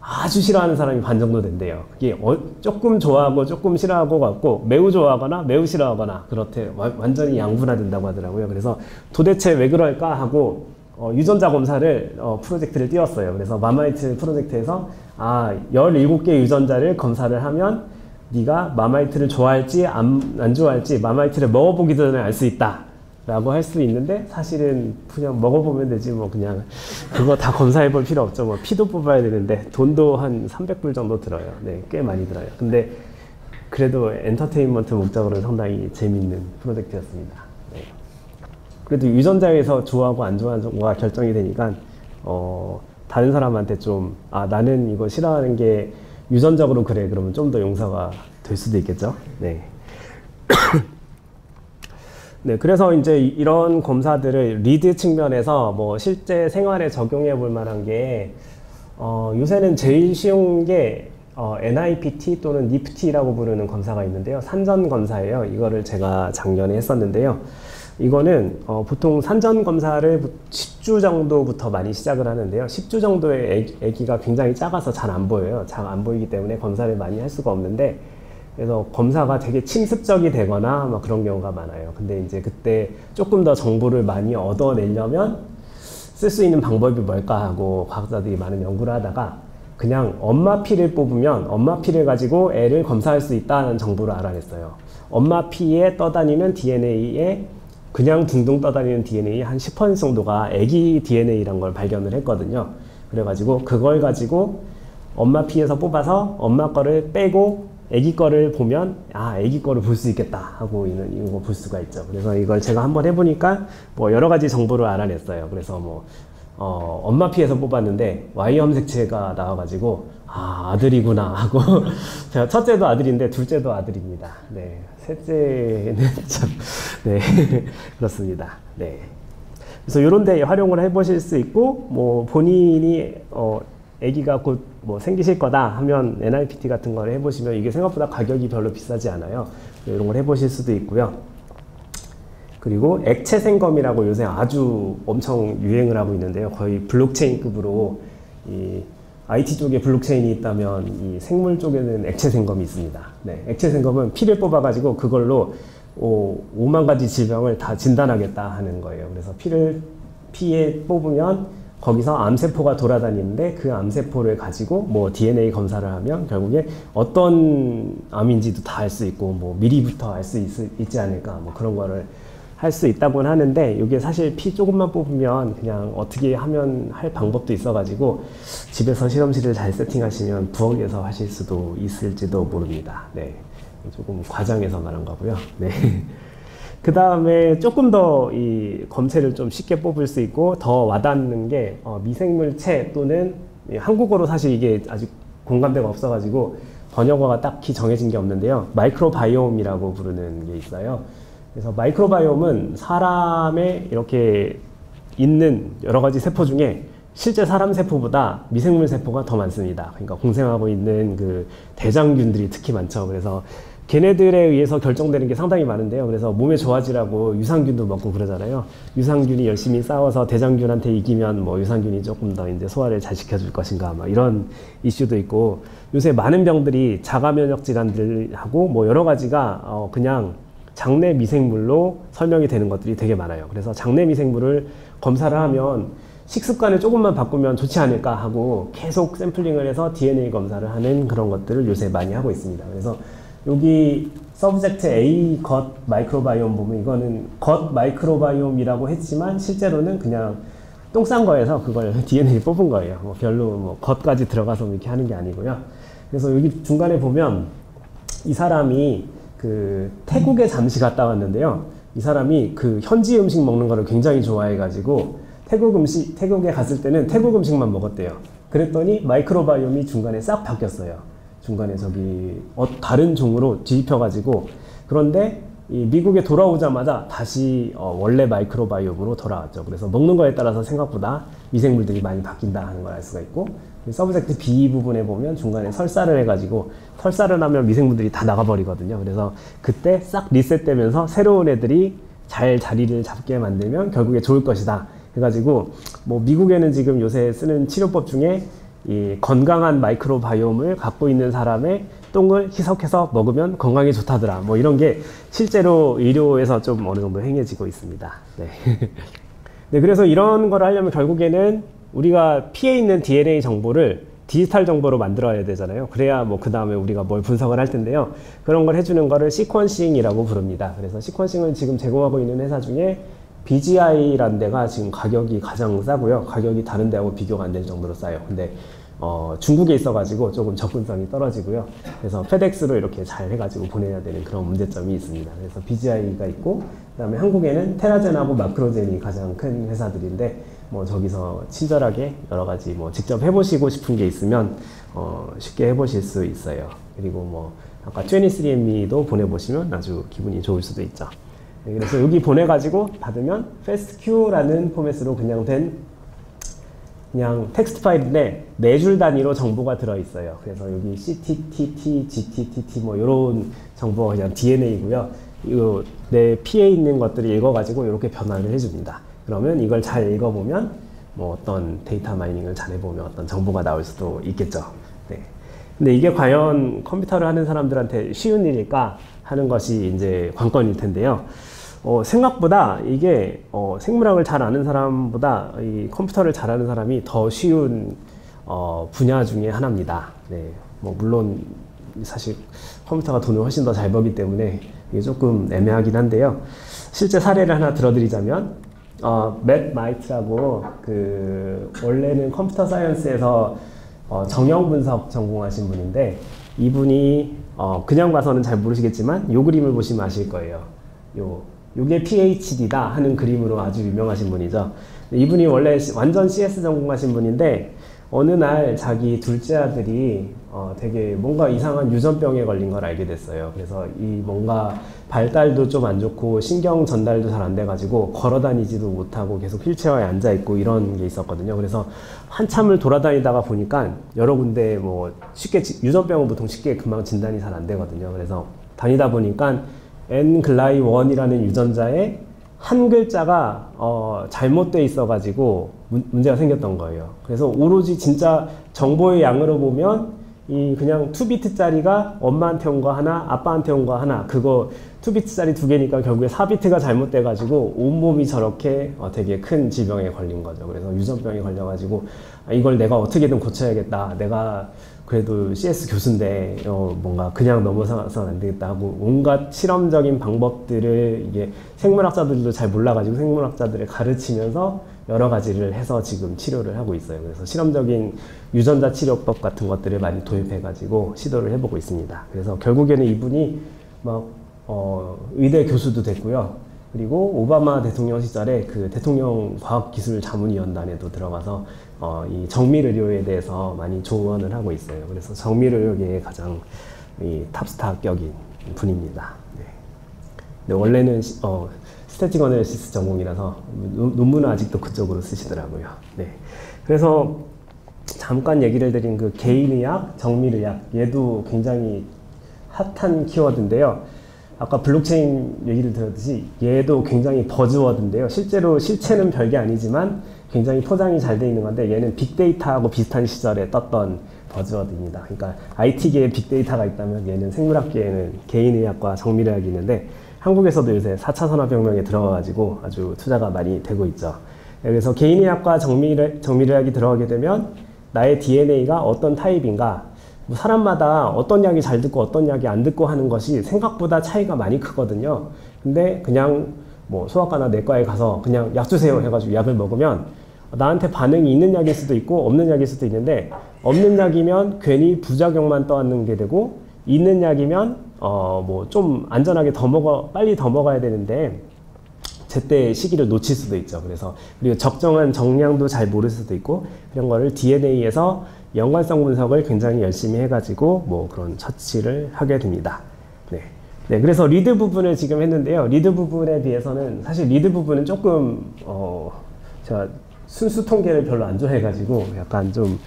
Speaker 1: 아주 싫어하는 사람이 반 정도 된대요. 그게 조금 좋아하고 조금 싫어하고 같고 매우 좋아하거나 매우 싫어하거나 그렇대. 완전히 양분화된다고 하더라고요. 그래서 도대체 왜 그럴까 하고 유전자 검사를 프로젝트를 띄웠어요. 그래서 마마이트 프로젝트에서 17개 유전자를 검사를 하면 네가 마마이트를 좋아할지 안 좋아할지 마마이트를 먹어보기 전에 알 수 있다 라고 할 수 있는데, 사실은 그냥 먹어보면 되지 뭐. 그냥 그거 다 검사해 볼 필요 없죠. 뭐 피도 뽑아야 되는데 돈도 한 300불 정도 들어요. 네, 꽤 많이 들어요. 근데 그래도 엔터테인먼트 목적으로는 상당히 재밌는 프로젝트였습니다. 네. 그래도 유전자에서 좋아하고 안 좋아하는 거가 결정이 되니까 다른 사람한테 좀 나는 이거 싫어하는 게 유전적으로 그래, 그러면 좀 더 용서가 될 수도 있겠죠. 네. 네, 그래서 이제 이런 검사들을 리드 측면에서 뭐 실제 생활에 적용해 볼 만한 게 요새는 제일 쉬운 게 NIPT 또는 NIPT라고 부르는 검사가 있는데요. 산전 검사예요. 이거를 제가 작년에 했었는데요. 이거는 보통 산전 검사를 10주 정도부터 많이 시작을 하는데요. 10주 정도의 아기가 굉장히 작아서 잘 안 보여요. 잘 안 보이기 때문에 검사를 많이 할 수가 없는데, 그래서 검사가 되게 침습적이 되거나 막 그런 경우가 많아요. 근데 이제 그때 조금 더 정보를 많이 얻어내려면 쓸 수 있는 방법이 뭘까 하고 과학자들이 많은 연구를 하다가 그냥 엄마 피를 뽑으면 엄마 피를 가지고 애를 검사할 수 있다는 정보를 알아냈어요. 엄마 피에 떠다니는 DNA에 그냥 둥둥 떠다니는 DNA 한 10% 정도가 애기 DNA라는 걸 발견을 했거든요. 그래가지고 그걸 가지고 엄마 피에서 뽑아서 엄마 거를 빼고 애기 거를 보면 애기 거를 볼 수 있겠다 하고 이거 볼 수가 있죠. 그래서 이걸 제가 한번 해보니까 뭐 여러 가지 정보를 알아냈어요. 그래서 뭐 엄마 피에서 뽑았는데 Y 염색체가 나와가지고 아들이구나 하고 제가 첫째도 아들인데 둘째도 아들입니다. 네, 셋째는 참 네 그렇습니다. 네, 그래서 이런 데 활용을 해보실 수 있고, 뭐 본인이 아기가 곧 뭐 생기실 거다 하면 NIPT 같은 걸 해보시면 이게 생각보다 가격이 별로 비싸지 않아요. 이런 걸 해보실 수도 있고요. 그리고 액체 생검이라고 요새 아주 엄청 유행을 하고 있는데요. 거의 블록체인급으로 이 IT 쪽에 블록체인이 있다면 이 생물 쪽에는 액체 생검이 있습니다. 네, 액체 생검은 피를 뽑아가지고 그걸로 5만 가지 질병을 다 진단하겠다 하는 거예요. 그래서 피에 뽑으면 거기서 암세포가 돌아다니는데 그 암세포를 가지고 뭐 DNA 검사를 하면 결국에 어떤 암인지도 다 알 수 있고 뭐 미리부터 알 수 있지 않을까 뭐 그런 거를 할 수 있다고는 하는데, 이게 사실 피 조금만 뽑으면 그냥 어떻게 하면 할 방법도 있어가지고 집에서 실험실을 잘 세팅하시면 부엌에서 하실 수도 있을지도 모릅니다. 네, 조금 과장해서 말한 거고요. 네. 그 다음에 조금 더 이 검체를 좀 쉽게 뽑을 수 있고 더 와닿는 게 미생물체 또는 한국어로 사실 이게 아직 공감대가 없어가지고 번역어가 딱히 정해진 게 없는데요. 마이크로바이옴이라고 부르는 게 있어요. 그래서 마이크로바이옴은 사람에 이렇게 있는 여러 가지 세포 중에 실제 사람 세포보다 미생물 세포가 더 많습니다. 그러니까 공생하고 있는 그 대장균들이 특히 많죠. 그래서 걔네들에 의해서 결정되는 게 상당히 많은데요. 그래서 몸에 좋아지라고 유산균도 먹고 그러잖아요. 유산균이 열심히 싸워서 대장균한테 이기면 뭐 유산균이 조금 더 이제 소화를 잘 시켜줄 것인가, 막 이런 이슈도 있고, 요새 많은 병들이 자가 면역 질환들하고 뭐 여러 가지가 그냥 장내 미생물로 설명이 되는 것들이 되게 많아요. 그래서 장내 미생물을 검사를 하면 식습관을 조금만 바꾸면 좋지 않을까 하고 계속 샘플링을 해서 DNA 검사를 하는 그런 것들을 요새 많이 하고 있습니다. 그래서 여기 서브젝트 A 겉 마이크로바이옴 보면 이거는 겉 마이크로바이옴이라고 했지만 실제로는 그냥 똥 싼 거에서 그걸 DNA 뽑은 거예요. 뭐 별로 뭐 겉까지 들어가서 이렇게 하는 게 아니고요. 그래서 여기 중간에 보면 이 사람이 그 태국에 잠시 갔다 왔는데요. 이 사람이 그 현지 음식 먹는 거를 굉장히 좋아해가지고 태국에 갔을 때는 태국 음식만 먹었대요. 그랬더니 마이크로바이옴이 중간에 싹 바뀌었어요. 중간에 저기 다른 종으로 뒤집혀가지고, 그런데 이 미국에 돌아오자마자 다시 원래 마이크로바이옴으로 돌아왔죠. 그래서 먹는 거에 따라서 생각보다 미생물들이 많이 바뀐다 하는 걸 알 수가 있고, 서브젝트 B 부분에 보면 중간에 설사를 해가지고 설사를 하면 미생물들이 다 나가버리거든요. 그래서 그때 싹 리셋되면서 새로운 애들이 잘 자리를 잡게 만들면 결국에 좋을 것이다 해가지고, 뭐 미국에는 지금 요새 쓰는 치료법 중에 이 건강한 마이크로바이옴을 갖고 있는 사람의 똥을 희석해서 먹으면 건강에 좋다더라. 뭐 이런 게 실제로 의료에서 좀 어느 정도 행해지고 있습니다. 네. 네, 그래서 이런 걸 하려면 결국에는 우리가 피에 있는 DNA 정보를 디지털 정보로 만들어야 되잖아요. 그래야 뭐 그 다음에 우리가 뭘 분석을 할 텐데요. 그런 걸 해주는 거를 시퀀싱이라고 부릅니다. 그래서 시퀀싱을 지금 제공하고 있는 회사 중에 BGI라는 데가 지금 가격이 가장 싸고요. 가격이 다른 데하고 비교가 안 될 정도로 싸요. 근데 중국에 있어가지고 조금 접근성이 떨어지고요. 그래서 페덱스로 이렇게 잘 해가지고 보내야 되는 그런 문제점이 있습니다. 그래서 BGI가 있고, 그 다음에 한국에는 테라젠하고 마크로젠이 가장 큰 회사들인데, 뭐 저기서 친절하게 여러 가지 뭐 직접 해보시고 싶은 게 있으면 쉽게 해보실 수 있어요. 그리고 뭐 아까 23andMe도 보내보시면 아주 기분이 좋을 수도 있죠. 네, 그래서 여기 보내가지고 받으면 FastQ라는 포맷으로 그냥 텍스트 파일인데 4줄 단위로 정보가 들어있어요. 그래서 여기 CTTT, GTTT 뭐 이런 정보가 그냥 DNA고요. 이거 내 피에 있는 것들을 읽어가지고 이렇게 변화를 해줍니다. 그러면 이걸 잘 읽어보면 뭐 어떤 데이터 마이닝을 잘 해보면 어떤 정보가 나올 수도 있겠죠. 네. 근데 이게 과연 컴퓨터를 하는 사람들한테 쉬운 일일까 하는 것이 이제 관건일 텐데요. 생각보다 이게 생물학을 잘 아는 사람보다 이 컴퓨터를 잘하는 사람이 더 쉬운 분야 중에 하나입니다. 네. 뭐 물론 사실 컴퓨터가 돈을 훨씬 더 잘 벌기 때문에 이게 조금 애매하긴 한데요. 실제 사례를 하나 들어드리자면 맷 마이트라고 원래는 컴퓨터 사이언스에서 정형 분석 전공하신 분인데, 이분이 그냥 봐서는 잘 모르시겠지만 요 그림을 보시면 아실 거예요. 요게 PhD다 하는 그림으로 아주 유명하신 분이죠. 이분이 원래 완전 CS 전공하신 분인데 어느 날 자기 둘째 아들이 되게 뭔가 이상한 유전병에 걸린 걸 알게 됐어요. 그래서 이 뭔가 발달도 좀 안 좋고 신경 전달도 잘 안 돼가지고 걸어 다니지도 못하고 계속 휠체어에 앉아 있고 이런 게 있었거든요. 그래서 한참을 돌아다니다가 보니까 여러 군데 뭐 쉽게 유전병은 보통 쉽게 금방 진단이 잘 안 되거든요. 그래서 다니다 보니까 N-글라이1이라는 유전자에 한 글자가 잘못되어 있어가지고 문제가 생겼던 거예요. 그래서 오로지 진짜 정보의 양으로 보면 이 그냥 2비트짜리가 엄마한테 온 거 하나, 아빠한테 온 거 하나, 그거 2비트짜리 2개니까 결국에 4비트가 잘못돼가지고 온몸이 저렇게 되게 큰 질병에 걸린 거죠. 그래서 유전병에 걸려가지고 이걸 내가 어떻게든 고쳐야겠다. 내가 그래도 CS 교수인데 뭔가 그냥 넘어서는 안 되겠다 하고 온갖 실험적인 방법들을 이게 생물학자들도 잘 몰라가지고 생물학자들을 가르치면서 여러 가지를 해서 지금 치료를 하고 있어요. 그래서 실험적인 유전자 치료법 같은 것들을 많이 도입해가지고 시도를 해보고 있습니다. 그래서 결국에는 이분이 막 의대 교수도 됐고요. 그리고 오바마 대통령 시절에 그 대통령 과학기술자문위원단에도 들어가서 이 정밀의료에 대해서 많이 조언을 하고 있어요. 그래서 정밀의료계의 가장 탑스타격인 분입니다. 네. 근데 원래는 스태틱 어널리시스 전공이라서 논문은 아직도 그쪽으로 쓰시더라고요. 네. 그래서 잠깐 얘기를 드린 그 개인의학, 정밀의학, 얘도 굉장히 핫한 키워드인데요. 아까 블록체인 얘기를 들었듯이 얘도 굉장히 버즈워드인데요. 실제로 실체는 별게 아니지만 굉장히 포장이 잘 돼 있는 건데, 얘는 빅데이터하고 비슷한 시절에 떴던 버즈워드입니다. 그러니까 IT계에 빅데이터가 있다면 얘는 생물학계에는 개인의학과 정밀의학이 있는데, 한국에서도 요새 4차 산업혁명에 들어가가지고 아주 투자가 많이 되고 있죠. 그래서 개인의학과 정밀의학이 들어가게 되면 나의 DNA가 어떤 타입인가, 사람마다 어떤 약이 잘 듣고 어떤 약이 안 듣고 하는 것이 생각보다 차이가 많이 크거든요. 근데 그냥 뭐 소아과나 내과에 가서 그냥 약 주세요 해가지고 약을 먹으면 나한테 반응이 있는 약일 수도 있고 없는 약일 수도 있는데, 없는 약이면 괜히 부작용만 떠안는 게 되고, 있는 약이면 뭐 좀 안전하게 빨리 더 먹어야 되는데 제때 시기를 놓칠 수도 있죠. 그리고 적정한 정량도 잘 모를 수도 있고, 이런 거를 DNA에서 연관성 분석을 굉장히 열심히 해가지고 뭐 그런 처치를 하게 됩니다. 네. 네, 그래서 리드 부분을 지금 했는데요. 리드 부분에 비해서는 사실 리드 부분은 조금 제가 순수 통계를 별로 안 좋아해가지고 약간 좀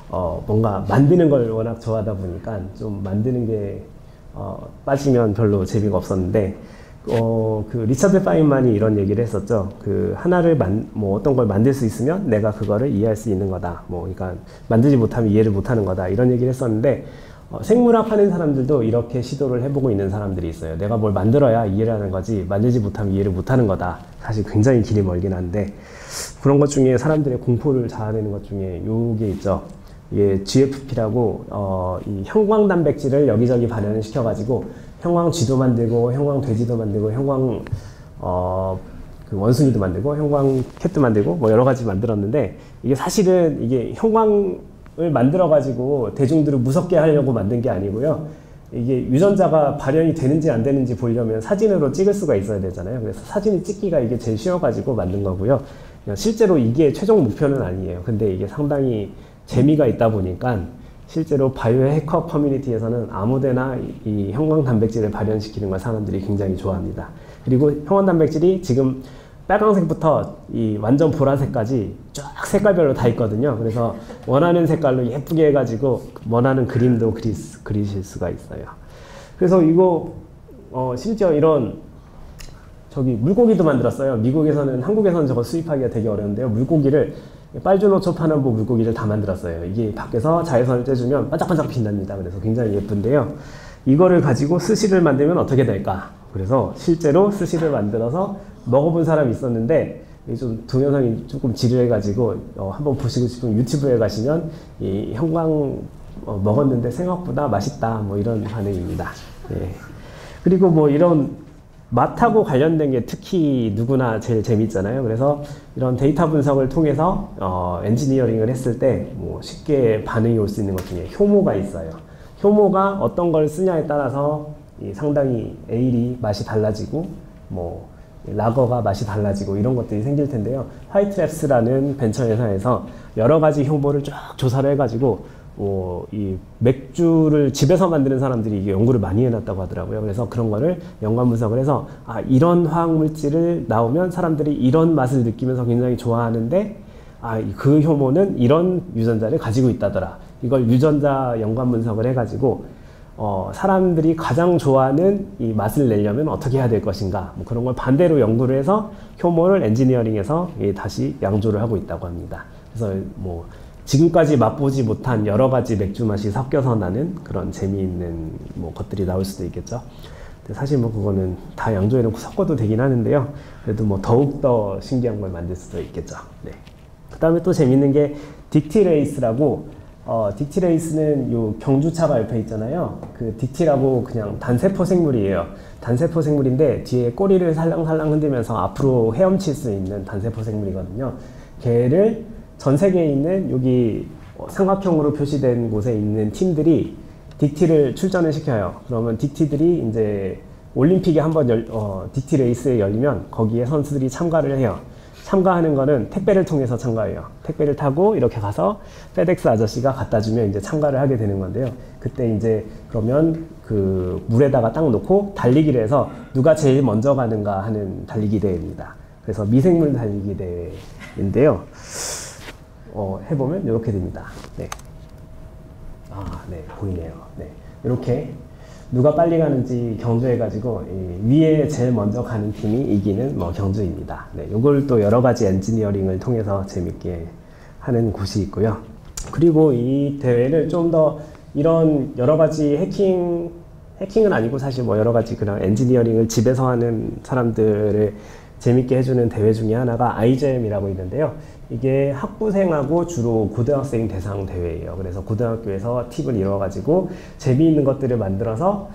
Speaker 1: 뭔가 만드는 걸 워낙 좋아하다 보니까 좀 만드는 게 빠지면 별로 재미가 없었는데, 그 리차드 파인만이 이런 얘기를 했었죠. 그 하나를 뭐 어떤 걸 만들 수 있으면 내가 그거를 이해할 수 있는 거다. 뭐 그러니까 만들지 못하면 이해를 못하는 거다. 이런 얘기를 했었는데 생물학 하는 사람들도 이렇게 시도를 해보고 있는 사람들이 있어요. 내가 뭘 만들어야 이해를 하는 거지 만들지 못하면 이해를 못하는 거다. 사실 굉장히 길이 멀긴 한데 그런 것 중에 사람들의 공포를 자아내는 것 중에 요게 있죠. 이게 GFP라고 이 형광단백질을 여기저기 발현을 시켜가지고 형광쥐도 만들고 형광돼지도 만들고 그 원숭이도 만들고 형광캣도 만들고 뭐 여러 가지 만들었는데 이게 사실은 이게 형광을 만들어 가지고 대중들을 무섭게 하려고 만든 게 아니고요. 이게 유전자가 발현이 되는지 안 되는지 보려면 사진으로 찍을 수가 있어야 되잖아요. 그래서 사진을 찍기가 이게 제일 쉬워가지고 만든 거고요. 실제로 이게 최종 목표는 아니에요. 근데 이게 상당히 재미가 있다 보니까 실제로 바이오 해커 커뮤니티에서는 아무데나 이 형광 단백질을 발현시키는 걸 사람들이 굉장히 좋아합니다. 그리고 형광 단백질이 지금 빨강색부터 이 완전 보라색까지 쫙 색깔별로 다 있거든요. 그래서 원하는 색깔로 예쁘게 해가지고 원하는 그림도 그리실 수가 있어요. 그래서 이거 심지어 이런 저기 물고기도 만들었어요. 미국에서는 한국에서는 저거 수입하기가 되게 어려운데요. 물고기를 빨주노초 파남보 물고기를 다 만들었어요. 이게 밖에서 자외선을 쬐주면 반짝반짝 빛납니다. 그래서 굉장히 예쁜데요. 이거를 가지고 스시를 만들면 어떻게 될까? 그래서 실제로 스시를 만들어서 먹어본 사람이 있었는데 좀 동영상이 조금 지루해가지고 한번 보시고 싶으면 유튜브에 가시면 이 형광 먹었는데 생각보다 맛있다 뭐 이런 반응입니다. 예. 그리고 뭐 이런 맛하고 관련된 게 특히 누구나 제일 재밌잖아요. 그래서 이런 데이터 분석을 통해서 엔지니어링을 했을 때 뭐 쉽게 반응이 올 수 있는 것 중에 효모가 있어요. 효모가 어떤 걸 쓰냐에 따라서 상당히 에일이 맛이 달라지고 뭐 라거가 맛이 달라지고 이런 것들이 생길 텐데요. 화이트랩스라는 벤처 회사에서 여러 가지 효모를 쫙 조사를 해가지고 이 맥주를 집에서 만드는 사람들이 이게 연구를 많이 해놨다고 하더라고요. 그래서 그런 거를 연관 분석을 해서 이런 화학 물질을 나오면 사람들이 이런 맛을 느끼면서 굉장히 좋아하는데 그 효모는 이런 유전자를 가지고 있다더라. 이걸 유전자 연관 분석을 해가지고 사람들이 가장 좋아하는 이 맛을 내려면 어떻게 해야 될 것인가 뭐 그런 걸 반대로 연구를 해서 효모를 엔지니어링해서 다시 양조를 하고 있다고 합니다. 그래서 뭐 지금까지 맛보지 못한 여러 가지 맥주 맛이 섞여서 나는 그런 재미있는 뭐 것들이 나올 수도 있겠죠. 근데 사실 뭐 그거는 다 양조해놓고 섞어도 되긴 하는데요. 그래도 뭐 더욱더 신기한 걸 만들 수도 있겠죠. 네. 그 다음에 또 재밌는 게 딕티레이스라고 딕티레이스는 요 경주차가 옆에 있잖아요. 그 딕티라고 그냥 단세포 생물이에요. 단세포 생물인데 뒤에 꼬리를 살랑살랑 흔들면서 앞으로 헤엄칠 수 있는 단세포 생물이거든요. 걔를 전 세계에 있는 여기 삼각형으로 표시된 곳에 있는 팀들이 딕티를 출전을 시켜요. 그러면 딕티들이 이제 올림픽에 한번 딕티 레이스에 열리면 거기에 선수들이 참가를 해요. 참가하는 거는 택배를 통해서 참가해요. 택배를 타고 이렇게 가서 페덱스 아저씨가 갖다 주면 이제 참가를 하게 되는 건데요. 그때 이제 그러면 그 물에다가 딱 놓고 달리기를 해서 누가 제일 먼저 가는가 하는 달리기 대회입니다. 그래서 미생물 달리기 대회인데요. 해보면 이렇게 됩니다. 네. 네, 보이네요. 네. 이렇게 누가 빨리 가는지 경주해가지고 위에 제일 먼저 가는 팀이 이기는 뭐 경주입니다. 네, 이걸 또 여러 가지 엔지니어링을 통해서 재밌게 하는 곳이 있고요. 그리고 이 대회를 좀 더 이런 여러 가지 해킹은 아니고 사실 뭐 여러 가지 그런 엔지니어링을 집에서 하는 사람들을 재밌게 해주는 대회 중에 하나가 아이잼이라고 있는데요. 이게 학부생하고 주로 고등학생 대상 대회예요. 그래서 고등학교에서 팀을 이뤄가지고 재미있는 것들을 만들어서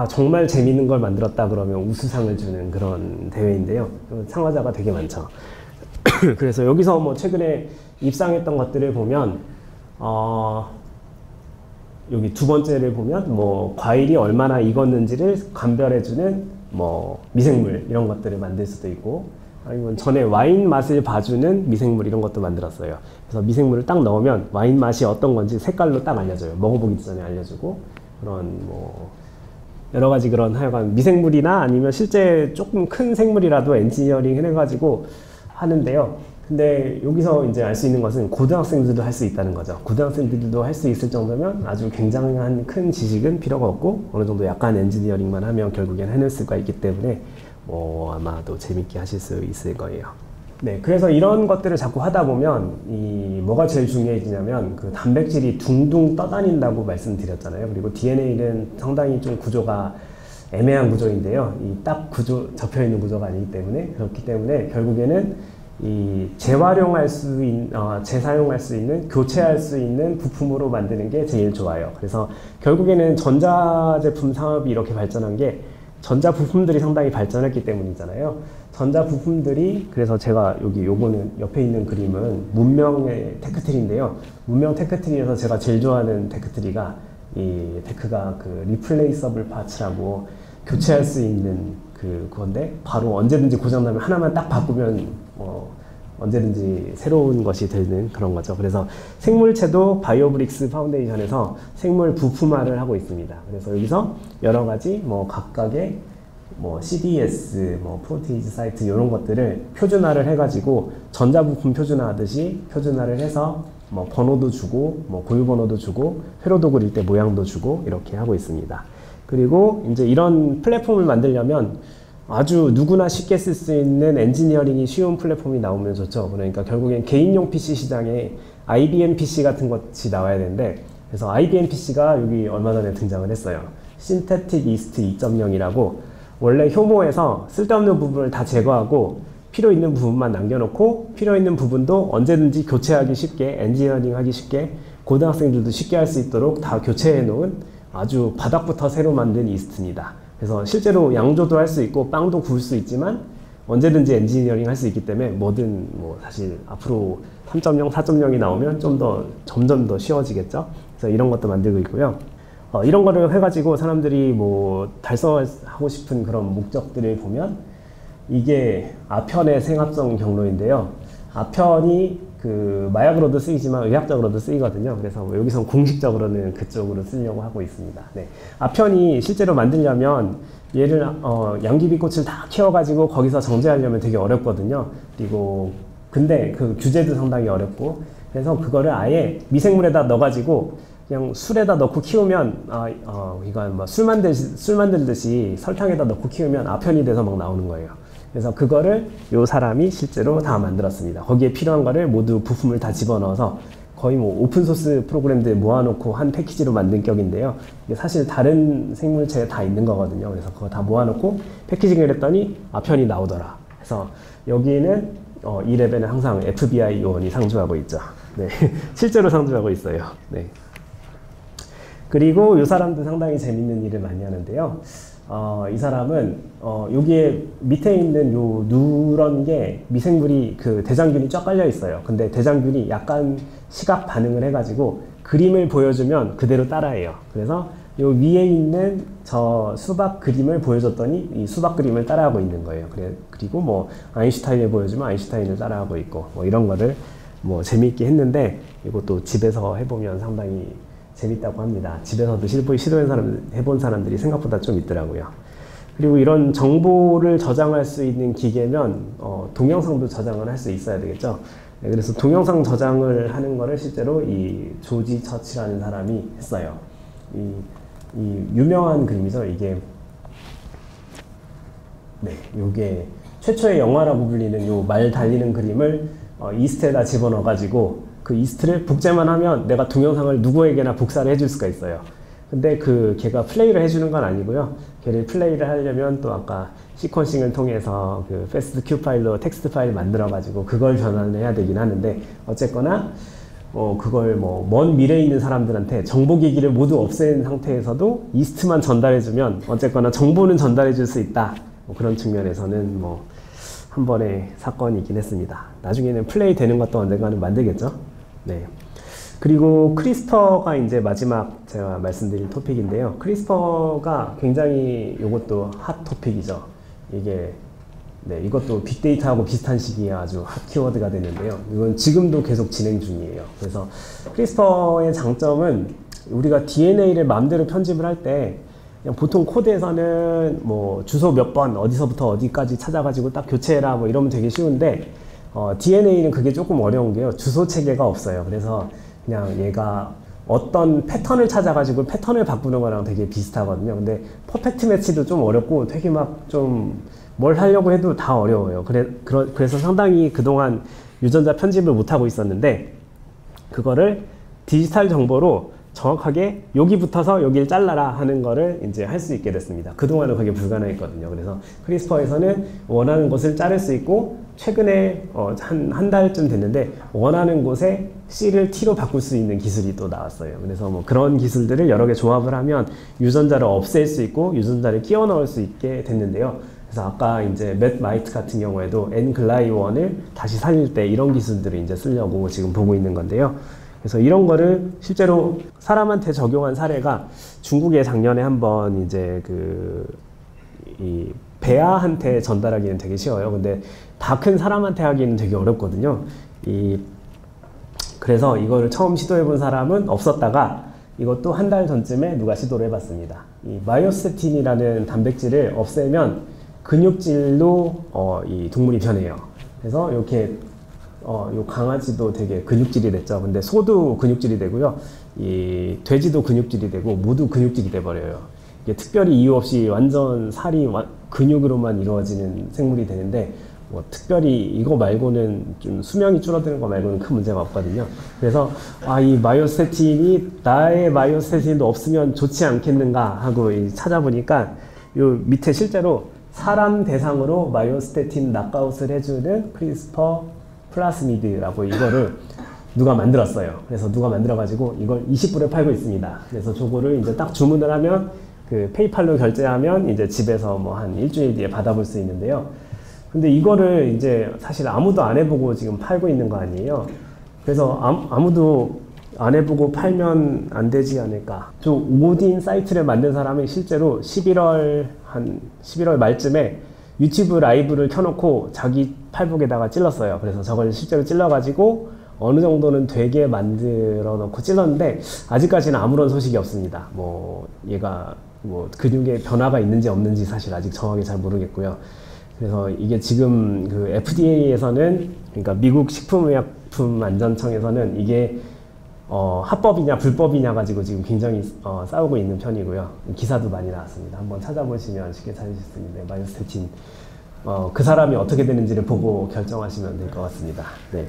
Speaker 1: 정말 재미있는 걸 만들었다 그러면 우수상을 주는 그런 대회인데요. 참가자가 되게 많죠. 그래서 여기서 뭐 최근에 입상했던 것들을 보면 여기 두 번째를 보면 뭐 과일이 얼마나 익었는지를 감별해주는 뭐 미생물 이런 것들을 만들 수도 있고 아니면 전에 와인 맛을 봐주는 미생물 이런 것도 만들었어요. 그래서 미생물을 딱 넣으면 와인 맛이 어떤 건지 색깔로 딱 알려줘요. 먹어보기 전에 알려주고 그런 뭐 여러 가지 그런 하여간 미생물이나 아니면 실제 조금 큰 생물이라도 엔지니어링 해가지고 하는데요. 근데 여기서 이제 알 수 있는 것은 고등학생들도 할 수 있다는 거죠. 고등학생들도 할 수 있을 정도면 아주 굉장한 큰 지식은 필요가 없고 어느 정도 약간 엔지니어링만 하면 결국엔 해낼 수가 있기 때문에 아마도 재밌게 하실 수 있을 거예요. 네, 그래서 이런 것들을 자꾸 하다 보면 뭐가 제일 중요해지냐면 그 단백질이 둥둥 떠다닌다고 말씀드렸잖아요. 그리고 DNA는 상당히 좀 구조가 애매한 구조인데요. 이 딱 접혀 있는 구조가 아니기 때문에, 그렇기 때문에 결국에는 이 재활용할 수 있는, 재사용할 수 있는, 교체할 수 있는 부품으로 만드는 게 제일 좋아요. 그래서 결국에는 전자제품 산업이 이렇게 발전한 게 전자 부품들이 상당히 발전했기 때문이잖아요. 전자 부품들이, 그래서 제가 요거는 옆에 있는 그림은 문명의 테크트리인데요. 문명 테크트리에서 제가 제일 좋아하는 테크트리가 이 테크가 그 리플레이서블 파츠라고 교체할 수 있는 그건데, 바로 언제든지 고장나면 하나만 딱 바꾸면 언제든지 새로운 것이 되는 그런 거죠. 그래서 생물체도 바이오브릭스 파운데이션에서 생물 부품화를 하고 있습니다. 그래서 여기서 여러 가지 각각의 CDS, 프로테이즈 사이트 이런 것들을 표준화를 해가지고 전자부품 표준화하듯이 표준화를 해서 번호도 주고 고유 번호도 주고 회로도 그릴 때 모양도 주고 이렇게 하고 있습니다. 그리고 이제 이런 플랫폼을 만들려면 아주 누구나 쉽게 쓸 수 있는 엔지니어링이 쉬운 플랫폼이 나오면 좋죠. 그러니까 결국엔 개인용 PC 시장에 IBM PC 같은 것이 나와야 되는데, 그래서 IBM PC가 여기 얼마 전에 등장을 했어요. 신테틱 이스트 2.0이라고 원래 효모에서 쓸데없는 부분을 다 제거하고 필요 있는 부분만 남겨놓고 필요 있는 부분도 언제든지 교체하기 쉽게, 엔지니어링 하기 쉽게, 고등학생들도 쉽게 할 수 있도록 다 교체해 놓은 아주 바닥부터 새로 만든 이스트입니다. 그래서 실제로 양조도 할 수 있고 빵도 구울 수 있지만 언제든지 엔지니어링 할 수 있기 때문에 뭐든 사실 앞으로 3.0, 4.0이 나오면 점점 더 쉬워지겠죠. 그래서 이런 것도 만들고 있고요. 이런 거를 해가지고 사람들이 달성하고 싶은 그런 목적들을 보면, 이게 아편의 생합성 경로인데요. 아편이 마약으로도 쓰이지만 의학적으로도 쓰이거든요. 그래서 여기선 공식적으로는 그쪽으로 쓰려고 하고 있습니다. 네. 아편이 실제로 만들려면 얘를 양귀비꽃을 다 키워가지고 거기서 정제하려면 되게 어렵거든요. 그리고 근데 그 규제도 상당히 어렵고, 그래서 그거를 아예 미생물에다 넣어가지고 그냥 술에다 넣고 키우면 이건 술 만들듯이 설탕에다 넣고 키우면 아편이 돼서 막 나오는 거예요. 그래서 그거를 요 사람이 실제로 다 만들었습니다. 거기에 필요한 거를 모두 부품을 다 집어넣어서 거의 오픈소스 프로그램들 모아놓고 한 패키지로 만든 격인데요. 이게 사실 다른 생물체에 다 있는 거거든요. 그래서 그거 다 모아놓고 패키징을 했더니 아편이 나오더라. 그래서 여기는 이 랩에는 항상 FBI 요원이 상주하고 있죠. 네. 실제로 상주하고 있어요. 네. 그리고 이 사람도 상당히 재밌는 일을 많이 하는데요. 이 사람은 여기에 밑에 있는 요 누런 게 미생물이 대장균이 쫙 깔려 있어요. 근데 대장균이 약간 시각 반응을 해가지고 그림을 보여주면 그대로 따라해요. 그래서 요 위에 있는 저 수박 그림을 보여줬더니 이 수박 그림을 따라하고 있는 거예요. 그리고 아인슈타인을 보여주면 아인슈타인을 따라하고 있고 이런 거를 재미있게 했는데, 이것도 집에서 해보면 상당히 재밌다고 합니다. 집에서도 해본 사람들이 생각보다 좀 있더라고요. 그리고 이런 정보를 저장할 수 있는 기계면 동영상도 저장을 할 수 있어야 되겠죠. 네, 그래서 동영상 저장을 하는 거를 실제로 이 조지 처치라는 사람이 했어요. 이 유명한 그림이죠. 이게 요게 최초의 영화라고 불리는 요 말 달리는 그림을 이스트에다 집어넣어가지고 그 이스트를 복제만 하면 내가 동영상을 누구에게나 복사를 해줄 수가 있어요. 근데 걔가 플레이를 해주는 건 아니고요. 걔를 플레이를 하려면 또 아까 시퀀싱을 통해서 패스트 큐 파일로 텍스트 파일 만들어가지고 그걸 전환을 해야 되긴 하는데, 어쨌거나 그걸 먼 미래에 있는 사람들한테 정보기기를 모두 없앤 상태에서도 이스트만 전달해주면 어쨌거나 정보는 전달해줄 수 있다. 그런 측면에서는 한 번의 사건이긴 했습니다. 나중에는 플레이 되는 것도 언젠가는 만들겠죠. 네. 그리고 크리스퍼가 이제 마지막 제가 말씀드릴 토픽인데요. 크리스퍼가 굉장히 이것도 핫 토픽이죠. 이것도 빅데이터하고 비슷한 시기에 아주 핫 키워드가 되는데요. 이건 지금도 계속 진행 중이에요. 그래서 크리스퍼의 장점은 우리가 DNA를 마음대로 편집을 할 때 그냥 보통 코드에서는 주소 몇 번 어디서부터 어디까지 찾아가지고 딱 교체해라 이러면 되게 쉬운데, DNA는 그게 조금 어려운 게요. 주소 체계가 없어요. 그래서 그냥 얘가 어떤 패턴을 찾아가지고 패턴을 바꾸는 거랑 되게 비슷하거든요. 근데 퍼펙트 매치도 좀 어렵고 되게 좀 뭘 하려고 해도 다 어려워요. 그래서 상당히 그동안 유전자 편집을 못하고 있었는데, 그거를 디지털 정보로 정확하게 여기 붙어서 여기를 잘라라 하는 거를 이제 할 수 있게 됐습니다. 그동안은 그게 불가능했거든요. 그래서 크리스퍼에서는 원하는 곳을 자를 수 있고, 최근에 한 달쯤 됐는데 원하는 곳에 C를 T로 바꿀 수 있는 기술이 또 나왔어요. 그래서 뭐 그런 기술들을 여러 개 조합을 하면 유전자를 없앨 수 있고 유전자를 끼워 넣을 수 있게 됐는데요. 그래서 아까 이제 맷 마이트 같은 경우에도 N글라이원을 다시 살릴 때 이런 기술들을 이제 쓰려고 지금 보고 있는 건데요. 그래서 이런 거를 실제로 사람한테 적용한 사례가 중국에 작년에 한번 이제 이 배아한테 전달하기는 되게 쉬워요. 근데 다 큰 사람한테 하기는 되게 어렵거든요. 그래서 이거를 처음 시도해 본 사람은 없었다가 이것도 한 달 전쯤에 누가 시도를 해봤습니다. 이 마이오스테틴이라는 단백질을 없애면 근육질로 이 동물이 변해요. 그래서 이렇게 요 강아지도 되게 근육질이 됐죠. 근데 소도 근육질이 되고요. 이 돼지도 근육질이 되고 모두 근육질이 돼버려요. 이게 특별히 이유 없이 완전 살이 근육으로만 이루어지는 생물이 되는데, 뭐 특별히 이거 말고는 좀 수명이 줄어드는 거 말고는 큰 문제가 없거든요. 그래서 이 마이오스테틴이 나의 마이오스테틴도 없으면 좋지 않겠는가 하고 찾아보니까 요 밑에 실제로 사람 대상으로 마이오스테틴 낙아웃을 해주는 크리스퍼 플라스미드라고 이거를 누가 만들었어요. 그래서 누가 만들어가지고 이걸 20불에 팔고 있습니다. 그래서 저거를 이제 딱 주문을 하면 그 페이팔로 결제하면 이제 집에서 뭐 한 일주일 뒤에 받아볼 수 있는데요. 근데 이거를 이제 사실 아무도 안 해보고 지금 팔고 있는 거 아니에요. 그래서 아무도 안 해보고 팔면 안 되지 않을까. 저 오딘 사이트를 만든 사람이 실제로 11월 말쯤에 유튜브 라이브를 켜놓고 자기 팔복에다가 찔렀어요. 그래서 저걸 실제로 찔러가지고 어느 정도는 되게 만들어 놓고 찔렀는데 아직까지는 아무런 소식이 없습니다. 뭐 얘가 뭐 근육에 변화가 있는지 없는지 사실 아직 정확히 잘 모르겠고요. 그래서 이게 지금 그 FDA에서는, 그러니까 미국 식품의약품안전청에서는 이게 합법이냐 불법이냐 가지고 지금 굉장히 싸우고 있는 편이고요. 기사도 많이 나왔습니다. 한번 찾아보시면 쉽게 찾으실 수 있는데, 마이오스테틴 그 사람이 어떻게 되는지를 보고 결정하시면 될 것 같습니다. 네.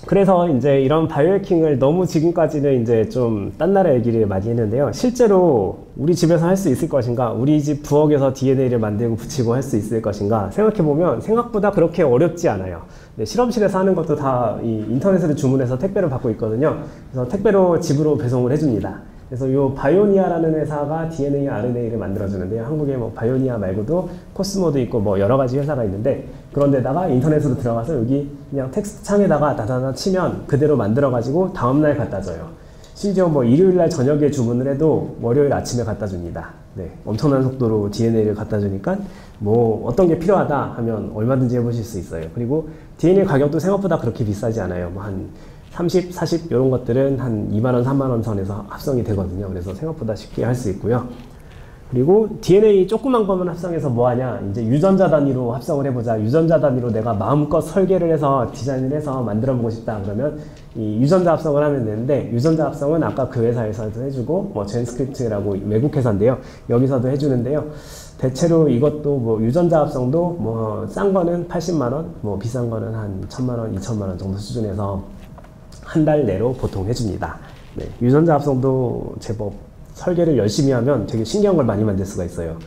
Speaker 1: 그래서 이제 이런 바이오해킹을 너무 지금까지는 이제 좀 딴 나라 얘기를 많이 했는데요. 실제로 우리 집에서 할 수 있을 것인가, 우리 집 부엌에서 DNA를 만들고 붙이고 할 수 있을 것인가 생각해보면 생각보다 그렇게 어렵지 않아요. 네, 실험실에서 하는 것도 다 인터넷으로 주문해서 택배를 받고 있거든요. 그래서 택배로 집으로 배송을 해줍니다. 그래서 요 바이오니아라는 회사가 DNA, RNA를 만들어주는데요. 한국에 뭐 바이오니아 말고도 코스모도 있고 뭐 여러 가지 회사가 있는데, 그런 데다가 인터넷으로 들어가서 여기 그냥 텍스트 창에다가 다다다 치면 그대로 만들어가지고 다음날 갖다 줘요. 심지어 뭐 일요일날 저녁에 주문을 해도 월요일 아침에 갖다 줍니다. 네, 엄청난 속도로 DNA를 갖다 주니까 뭐 어떤 게 필요하다 하면 얼마든지 해보실 수 있어요. 그리고 DNA 가격도 생각보다 그렇게 비싸지 않아요. 뭐 한 30, 40 이런 것들은 한 2만원, 3만원 선에서 합성이 되거든요. 그래서 생각보다 쉽게 할 수 있고요. 그리고 DNA 조그만 거만 합성해서 뭐 하냐, 이제 유전자 단위로 합성을 해보자. 유전자 단위로 내가 마음껏 설계를 해서 디자인을 해서 만들어 보고 싶다 그러면 이 유전자 합성을 하면 되는데, 유전자 합성은 아까 그 회사에서도 해주고 뭐 젠스크립트라고 외국 회사인데요, 여기서도 해주는데요. 대체로 이것도 뭐 유전자 합성도 뭐 싼 거는 80만원, 뭐 비싼 거는 한 1000만원, 2000만원 정도 수준에서 한 달 내로 보통 해줍니다. 네, 유전자 합성도 제법 설계를 열심히 하면 되게 신기한 걸 많이 만들 수가 있어요.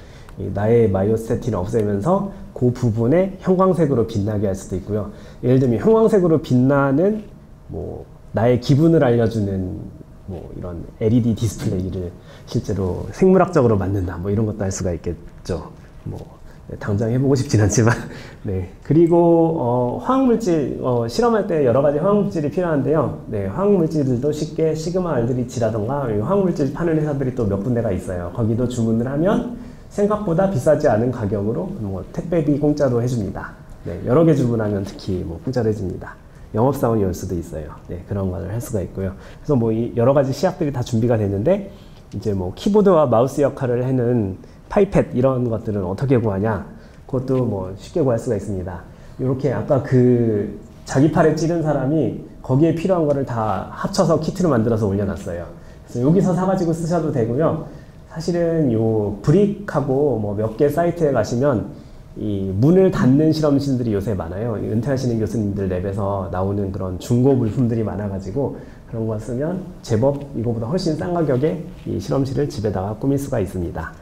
Speaker 1: 나의 마이오스테틴을 없애면서 그 부분에 형광색으로 빛나게 할 수도 있고요. 예를 들면 형광색으로 빛나는 뭐 나의 기분을 알려주는 뭐 이런 LED 디스플레이를 실제로 생물학적으로 만든다, 뭐 이런 것도 할 수가 있겠죠. 뭐 당장 해보고 싶진 않지만. 네. 그리고 화학물질 실험할 때 여러 가지 화학물질이 필요한데요. 네, 화학물질들도 쉽게 시그마 알드리치라던가 화학물질 파는 회사들이 또 몇 군데가 있어요. 거기도 주문을 하면 생각보다 비싸지 않은 가격으로 뭐 택배비 공짜로 해줍니다. 네, 여러 개 주문하면 특히 뭐 공짜로 해줍니다. 영업사원이 올 수도 있어요. 네, 그런 걸 할 수가 있고요. 그래서 뭐 여러 가지 시약들이 다 준비가 됐는데, 이제 뭐 키보드와 마우스 역할을 하는 파이펫 이런 것들은 어떻게 구하냐? 그것도 뭐 쉽게 구할 수가 있습니다. 이렇게 아까 그 자기 팔에 찌른 사람이 거기에 필요한 거를 다 합쳐서 키트로 만들어서 올려놨어요. 그래서 여기서 사가지고 쓰셔도 되고요. 사실은 요 브릭하고 뭐 몇 개 사이트에 가시면 이 문을 닫는 실험실들이 요새 많아요. 은퇴하시는 교수님들 랩에서 나오는 그런 중고 물품들이 많아가지고 그런 거 쓰면 제법 이거보다 훨씬 싼 가격에 이 실험실을 집에다가 꾸밀 수가 있습니다.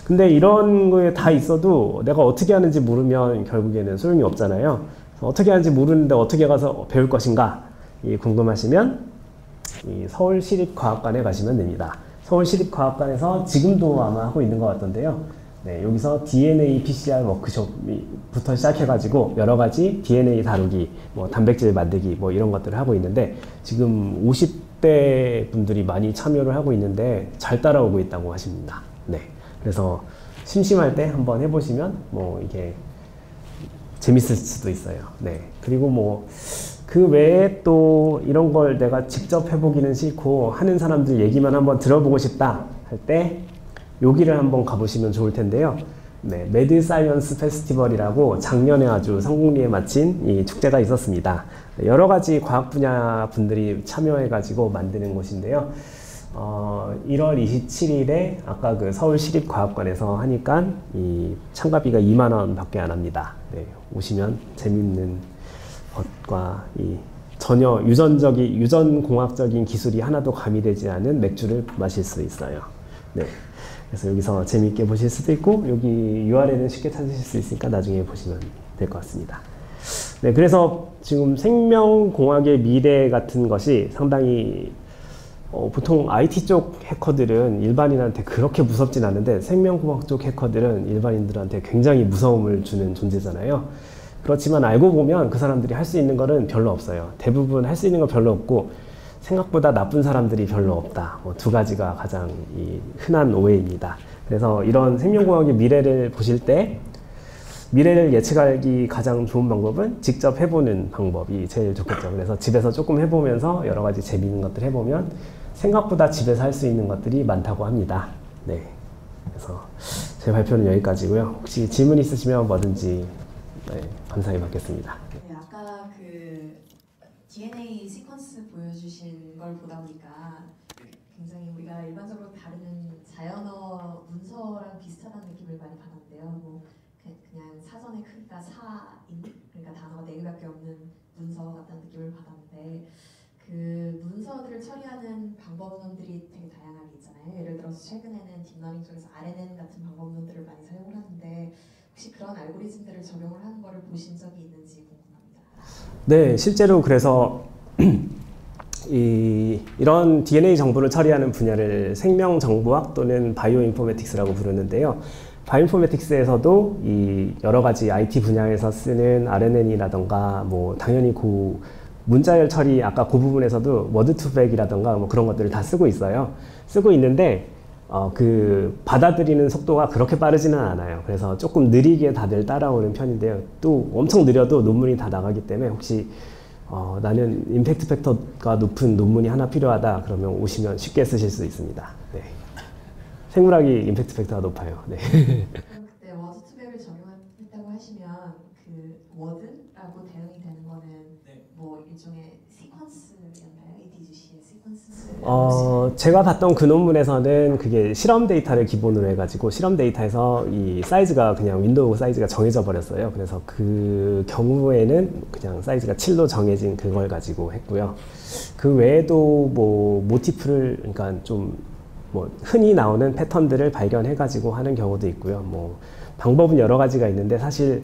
Speaker 1: 근데 이런 거에 다 있어도 내가 어떻게 하는지 모르면 결국에는 소용이 없잖아요. 어떻게 하는지 모르는데 어떻게 가서 배울 것인가 궁금하시면 이 서울시립과학관에 가시면 됩니다. 서울시립과학관에서 지금도 아마 하고 있는 것 같던데요. 네, 여기서 DNA PCR 워크숍부터 시작해가지고 여러 가지 DNA 다루기, 뭐 단백질 만들기, 뭐 이런 것들을 하고 있는데 지금 50대 분들이 많이 참여를 하고 있는데 잘 따라오고 있다고 하십니다. 네, 그래서 심심할 때 한번 해보시면 뭐 이게 재밌을 수도 있어요. 네, 그리고 뭐 그 외에 또 이런 걸 내가 직접 해보기는 싫고 하는 사람들 얘기만 한번 들어보고 싶다 할 때 여기를 한번 가보시면 좋을 텐데요. 네, 매드 사이언스 페스티벌이라고 작년에 아주 성공리에 마친 이 축제가 있었습니다. 여러 가지 과학 분야 분들이 참여해가지고 만드는 곳인데요. 1월 27일에 아까 그 서울시립과학관에서 하니까 이 참가비가 2만 원 밖에 안 합니다. 네, 오시면 재밌는 것과 이 전혀 유전공학적인 기술이 하나도 가미되지 않은 맥주를 마실 수 있어요. 네. 그래서 여기서 재미있게 보실 수도 있고 여기 URL은 쉽게 찾으실 수 있으니까 나중에 보시면 될 것 같습니다. 네, 그래서 지금 생명공학의 미래 같은 것이 상당히 보통 IT 쪽 해커들은 일반인한테 그렇게 무섭진 않은데 생명공학 쪽 해커들은 일반인들한테 굉장히 무서움을 주는 존재잖아요. 그렇지만 알고 보면 그 사람들이 할 수 있는 거는 별로 없어요. 대부분 할 수 있는 거 별로 없고 생각보다 나쁜 사람들이 별로 없다. 뭐 두 가지가 가장 흔한 오해입니다. 그래서 이런 생명공학의 미래를 보실 때 미래를 예측하기 가장 좋은 방법은 직접 해보는 방법이 제일 좋겠죠. 그래서 집에서 조금 해보면서 여러 가지 재미있는 것들 해보면 생각보다 집에서 할 수 있는 것들이 많다고 합니다. 네. 그래서 제 발표는 여기까지고요. 혹시 질문 있으시면 뭐든지 네, 감사히 받겠습니다.
Speaker 2: 네, 아까 그 DNA 시퀀스 보여주신 걸 보다 보니까 굉장히 우리가 일반적으로 다루는 자연어 문서랑 비슷하다는 느낌을 많이 받았는데요. 뭐 그냥 사전의 크기가 4인, 그러니까 단어가 4개밖에 없는 문서 같다는 느낌을 받았는데 그 문서들을 처리하는 방법론들이 되게 다양하게 있잖아요. 예를 들어서 최근에는 딥러닝 쪽에서 RNN 같은 방법론들을 많이 사용을 하는데 혹시 그런 알고리즘들을 적용을 하는 거를 보신 적이 있는지 궁금합니다.
Speaker 1: 네, 실제로 그래서 이런 DNA 정보를 처리하는 분야를 생명정보학 또는 바이오인포메틱스라고 부르는데요. 바이오인포메틱스에서도 이 여러 가지 IT 분야에서 쓰는 RNN이라던가 뭐 당연히 그 문자열 처리 아까 그 부분에서도 워드2백이라던가 뭐 그런 것들을 다 쓰고 있어요. 쓰고 있는데 그 받아들이는 속도가 그렇게 빠르지는 않아요. 그래서 조금 느리게 다들 따라오는 편인데요. 또 엄청 느려도 논문이 다 나가기 때문에 혹시 나는 임팩트 팩터가 높은 논문이 하나 필요하다 그러면 오시면 쉽게 쓰실 수 있습니다. 네. 생물학이 임팩트 팩터가 높아요. 네.
Speaker 2: 그럼 그때 워드2백을 적용했다고 하시면 그 워드라고 대응이 되는 거는 뭐 일종의 시퀀스였나요? ATGC의 시퀀스?
Speaker 1: 제가 봤던 그 논문에서는 그게 실험 데이터를 기본으로 해가지고 실험 데이터에서 이 사이즈가 그냥 윈도우 사이즈가 정해져 버렸어요. 그래서 그 경우에는 그냥 사이즈가 7로 정해진 그걸 가지고 했고요. 그 외에도 뭐 모티프를 그러니까 좀 뭐 흔히 나오는 패턴들을 발견해가지고 하는 경우도 있고요. 뭐 방법은 여러 가지가 있는데 사실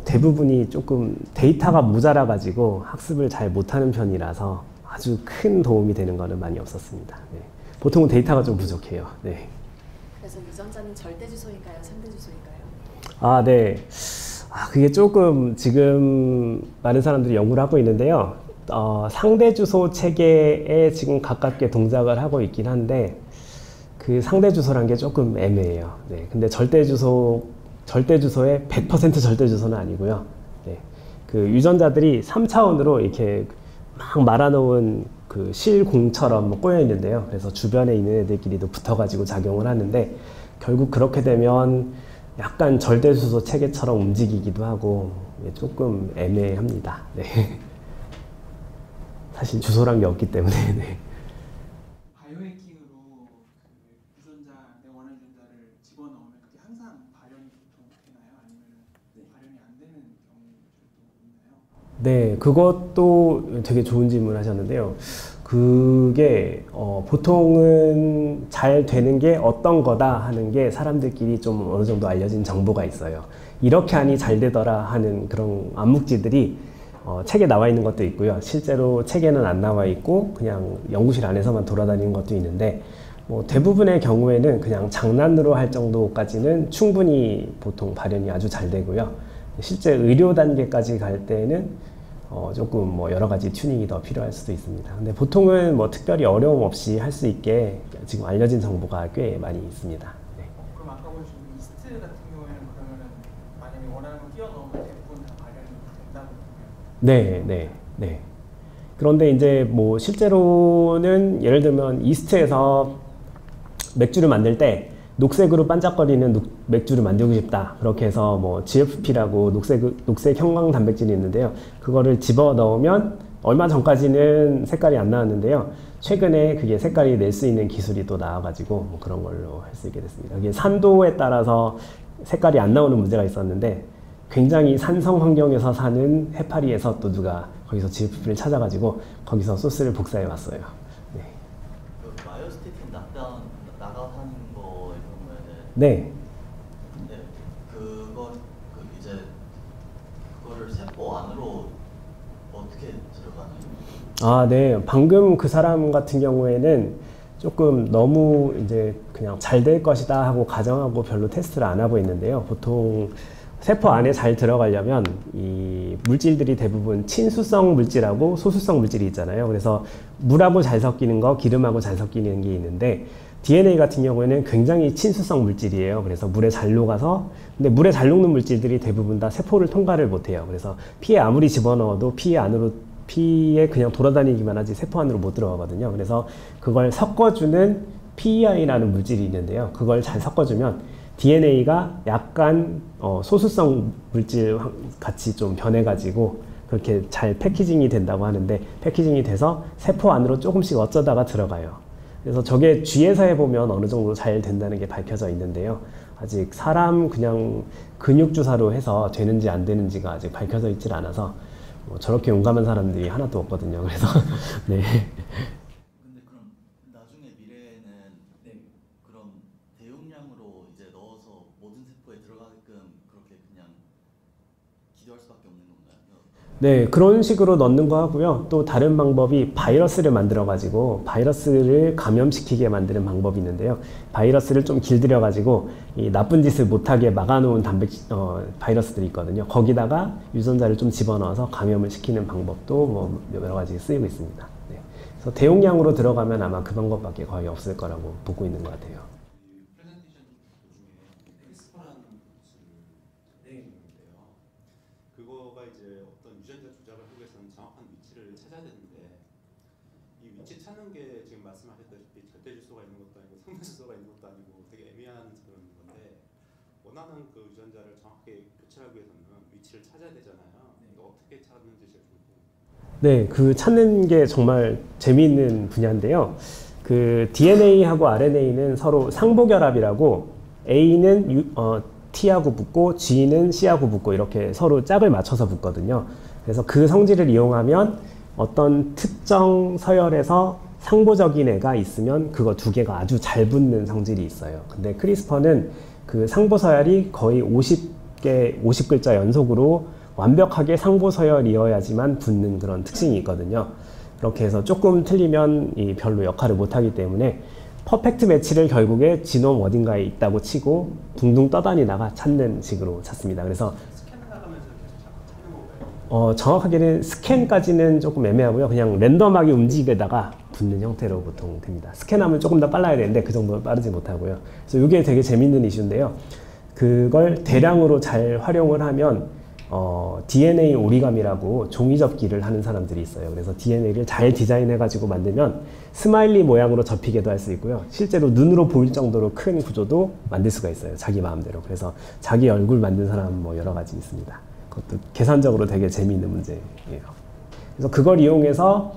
Speaker 1: 대부분이 조금 데이터가 모자라가지고 학습을 잘 못하는 편이라서 아주 큰 도움이 되는 거는 많이 없었습니다. 네. 보통은 데이터가 좀 부족해요. 네.
Speaker 2: 그래서 유전자는 절대 주소인가요? 상대 주소인가요?
Speaker 1: 아, 네. 그게 조금 지금 많은 사람들이 연구를 하고 있는데요. 상대 주소 체계에 지금 가깝게 동작을 하고 있긴 한데 그 상대 주소란 게 조금 애매해요. 네. 근데 절대 주소의 100% 절대 주소는 아니고요. 네. 그 유전자들이 3차원으로 이렇게 막 말아놓은 그 실공처럼 꼬여 있는데요. 그래서 주변에 있는 애들끼리도 붙어가지고 작용을 하는데 결국 그렇게 되면 약간 절대 주소 체계처럼 움직이기도 하고 조금 애매합니다. 네. 사실 주소란 게 없기 때문에. 네.
Speaker 3: 바이오해킹으로 그 유전자 내 원하는 유전자를 집어넣으면 그게 항상 발현이 보통 되나요? 아니면
Speaker 1: 네, 그것도 되게 좋은 질문을 하셨는데요. 그게 보통은 잘 되는 게 어떤 거다 하는 게 사람들끼리 좀 어느 정도 알려진 정보가 있어요. 이렇게 하니 잘 되더라 하는 그런 암묵지들이 책에 나와 있는 것도 있고요. 실제로 책에는 안 나와 있고 그냥 연구실 안에서만 돌아다니는 것도 있는데 뭐 대부분의 경우에는 그냥 장난으로 할 정도까지는 충분히 보통 발현이 아주 잘 되고요. 실제 의료 단계까지 갈 때는 조금 뭐 여러 가지 튜닝이 더 필요할 수도 있습니다. 근데 보통은 뭐 특별히 어려움 없이 할 수 있게 지금 알려진 정보가 꽤 많이 있습니다. 네.
Speaker 3: 그럼 아까 보신 이스트 같은 경우에는 그러면은 만약에 원하는 걸 끼워 넣으면 대부분 다 발현이 된다고 보면?
Speaker 1: 네, 네, 네. 그런데 이제 뭐 실제로는 예를 들면 이스트에서 맥주를 만들 때 녹색으로 반짝거리는 맥주를 만들고 싶다. 그렇게 해서 뭐 GFP라고 녹색 형광 단백질이 있는데요. 그거를 집어 넣으면 얼마 전까지는 색깔이 안 나왔는데요. 최근에 그게 색깔이 낼 수 있는 기술이 또 나와가지고 뭐 그런 걸로 할 수 있게 됐습니다. 이게 산도에 따라서 색깔이 안 나오는 문제가 있었는데 굉장히 산성 환경에서 사는 해파리에서 또 누가 거기서 GFP를 찾아가지고 거기서 소스를 복사해 왔어요. 네.
Speaker 4: 그 마이오스티틴 나가하는 거의 경우에는
Speaker 1: 네.
Speaker 4: 네, 그거를 세포 안으로 어떻게 들어가나요?
Speaker 1: 아, 네. 방금 그 사람 같은 경우에는 조금 너무 이제 그냥 잘 될 것이다 하고 가정하고 별로 테스트를 안 하고 있는데요. 보통 세포 안에 잘 들어가려면 이 물질들이 대부분 친수성 물질하고 소수성 물질이 있잖아요. 그래서 물하고 잘 섞이는 거, 기름하고 잘 섞이는 게 있는데 DNA 같은 경우에는 굉장히 친수성 물질이에요. 그래서 물에 잘 녹아서, 근데 물에 잘 녹는 물질들이 대부분 다 세포를 통과를 못해요. 그래서 피에 아무리 집어넣어도 피에 그냥 돌아다니기만 하지 세포 안으로 못 들어가거든요. 그래서 그걸 섞어주는 PEI라는 물질이 있는데요. 그걸 잘 섞어주면 DNA가 약간 소수성 물질 같이 좀 변해가지고 그렇게 잘 패키징이 된다고 하는데, 패키징이 돼서 세포 안으로 조금씩 어쩌다가 들어가요. 그래서 저게 쥐에서 해보면 어느 정도 잘 된다는 게 밝혀져 있는데요. 아직 사람 그냥 근육 주사로 해서 되는지 안 되는지가 아직 밝혀져 있질 않아서 저렇게 용감한 사람들이 하나도 없거든요. 그래서 네.
Speaker 4: 근데 그럼 나중에 미래에는 그런 대용량으로 이제 넣어서 모든 세포에 들어가게끔 그렇게 그냥 기도할 수밖에 없는 건가요?
Speaker 1: 네, 그런 식으로 넣는 거 하고요. 또 다른 방법이 바이러스를 만들어 가지고 바이러스를 감염시키게 만드는 방법이 있는데요. 바이러스를 좀 길들여 가지고 이 나쁜 짓을 못하게 막아놓은 바이러스들이 있거든요. 거기다가 유전자를 좀 집어넣어서 감염을 시키는 방법도 뭐 여러 가지 쓰이고 있습니다. 네. 그래서 대용량으로 들어가면 아마 그 방법밖에 거의 없을 거라고 보고 있는 것 같아요.
Speaker 5: 프레젠테이션 도중에 크리스퍼라는 기술을 내는데요. 그거가 이제 어떤 유전자 조작을 하기 위해서는 정확한 위치를 찾아야 되는데, 이 위치 찾는 게 지금 말씀하셨다시피 절대 질소가 있는 것도 아니고 상대 질소가 있는 것도 아니고 되게 애매한 그런 건데, 원하는 그 유전자를 정확하게 교체하기 위해서는 위치를 찾아야 되잖아요. 어떻게 찾는지 제가 좀 궁금해요.
Speaker 1: 네, 그 찾는 게 정말 재미있는 분야인데요. 그 DNA하고 RNA는 서로 상보결합이라고 A는 T하고 붙고 G는 C하고 붙고 이렇게 서로 짝을 맞춰서 붙거든요. 그래서 그 성질을 이용하면 어떤 특정 서열에서 상보적인 애가 있으면 그거 두 개가 아주 잘 붙는 성질이 있어요. 근데 크리스퍼는 그 상보 서열이 거의 50글자 연속으로 완벽하게 상보 서열이어야지만 붙는 그런 특징이 있거든요. 그렇게 해서 조금 틀리면 별로 역할을 못하기 때문에 퍼펙트 매치를 결국에 지놈 어딘가에 있다고 치고 둥둥 떠다니다가 찾는 식으로 찾습니다. 그래서
Speaker 3: 스캔 나가면서 계속 찾는 건가요?
Speaker 1: 정확하게는 스캔까지는 조금 애매하고요. 그냥 랜덤하게 움직이다가 붙는 형태로 보통 됩니다. 스캔하면 조금 더 빨라야 되는데 그 정도 빠르지 못하고요. 그래서 이게 되게 재밌는 이슈인데요. 그걸 대량으로 잘 활용을 하면 DNA 오리가미라고 종이접기를 하는 사람들이 있어요. 그래서 DNA를 잘 디자인해가지고 만들면 스마일리 모양으로 접히게도 할 수 있고요. 실제로 눈으로 보일 정도로 큰 구조도 만들 수가 있어요. 자기 마음대로. 그래서 자기 얼굴 만든 사람 뭐 여러 가지 있습니다. 그것도 계산적으로 되게 재미있는 문제예요. 그래서 그걸 이용해서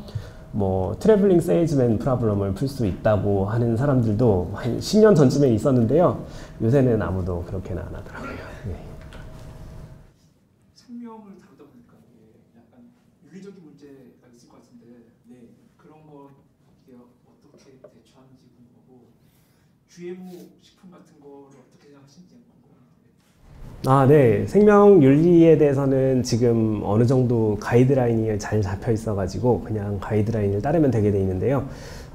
Speaker 1: 뭐 트래블링 세일즈맨 프로블럼을 풀 수 있다고 하는 사람들도 한 10년 전쯤에 있었는데요. 요새는 아무도 그렇게는 안 하더라고요.
Speaker 3: 생명을 다루다 보니까 약간 윤리적인 문제가 있을 것 같은데 그런 거 이게 어떻게 대처하는지 궁금하고 GMO 식품 같은 거를 어떻게 생각하시는지 궁금합니다.
Speaker 1: 네. 생명윤리에 대해서는 지금 어느 정도 가이드라인이 잘 잡혀 있어가지고 그냥 가이드라인을 따르면 되게 돼 있는데요.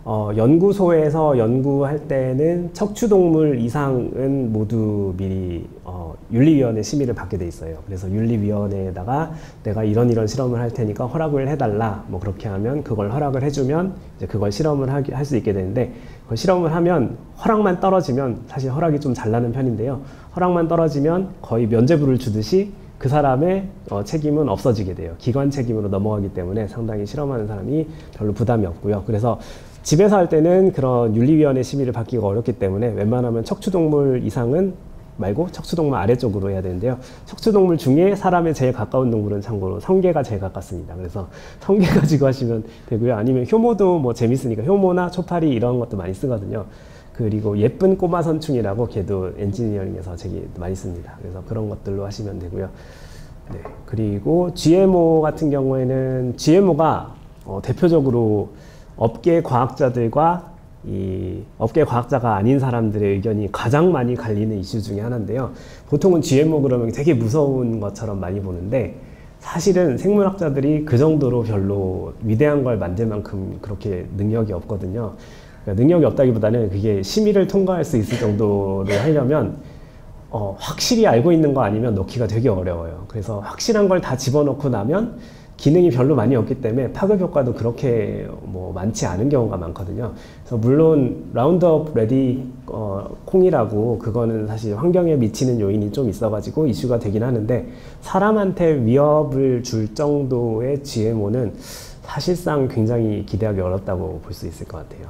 Speaker 1: 연구소에서 연구할 때는 척추동물 이상은 모두 미리 윤리위원회 심의를 받게 돼 있어요. 그래서 윤리위원회에다가 내가 이런 실험을 할 테니까 허락을 해달라. 뭐 그렇게 하면 그걸 허락을 해주면 이제 그걸 실험을 할 수 있게 되는데 그 실험을 하면 허락만 떨어지면 사실 허락이 좀 잘 나는 편인데요. 허락만 떨어지면 거의 면죄부를 주듯이 그 사람의 책임은 없어지게 돼요. 기관 책임으로 넘어가기 때문에 상당히 실험하는 사람이 별로 부담이 없고요. 그래서 집에서 할 때는 그런 윤리위원회 심의를 받기가 어렵기 때문에 웬만하면 척추동물 이상은 말고 척추동물 아래쪽으로 해야 되는데요. 척추동물 중에 사람에 제일 가까운 동물은 참고로 성게가 제일 가깝습니다. 그래서 성게 가지고 하시면 되고요. 아니면 효모도 뭐 재밌으니까 효모나 초파리 이런 것도 많이 쓰거든요. 그리고 예쁜 꼬마 선충이라고 걔도 엔지니어링에서 되게 많이 씁니다. 그래서 그런 것들로 하시면 되고요. 네. 그리고 GMO 같은 경우에는 GMO가 대표적으로 업계 과학자들과 이 업계 과학자가 아닌 사람들의 의견이 가장 많이 갈리는 이슈 중에 하나인데요. 보통은 GMO 그러면 되게 무서운 것처럼 많이 보는데 사실은 생물학자들이 그 정도로 별로 위대한 걸 만들 만큼 그렇게 능력이 없거든요. 그러니까 능력이 없다기보다는 그게 심의를 통과할 수 있을 정도로 하려면 확실히 알고 있는 거 아니면 넣기가 되게 어려워요. 그래서 확실한 걸 다 집어넣고 나면 기능이 별로 많이 없기 때문에 파급 효과도 그렇게 뭐 많지 않은 경우가 많거든요. 그래서 물론 라운드업 레디 콩이라고 그거는 사실 환경에 미치는 요인이 좀 있어가지고 이슈가 되긴 하는데 사람한테 위협을 줄 정도의 GMO는 사실상 굉장히 기대하기 어렵다고 볼 수 있을 것 같아요.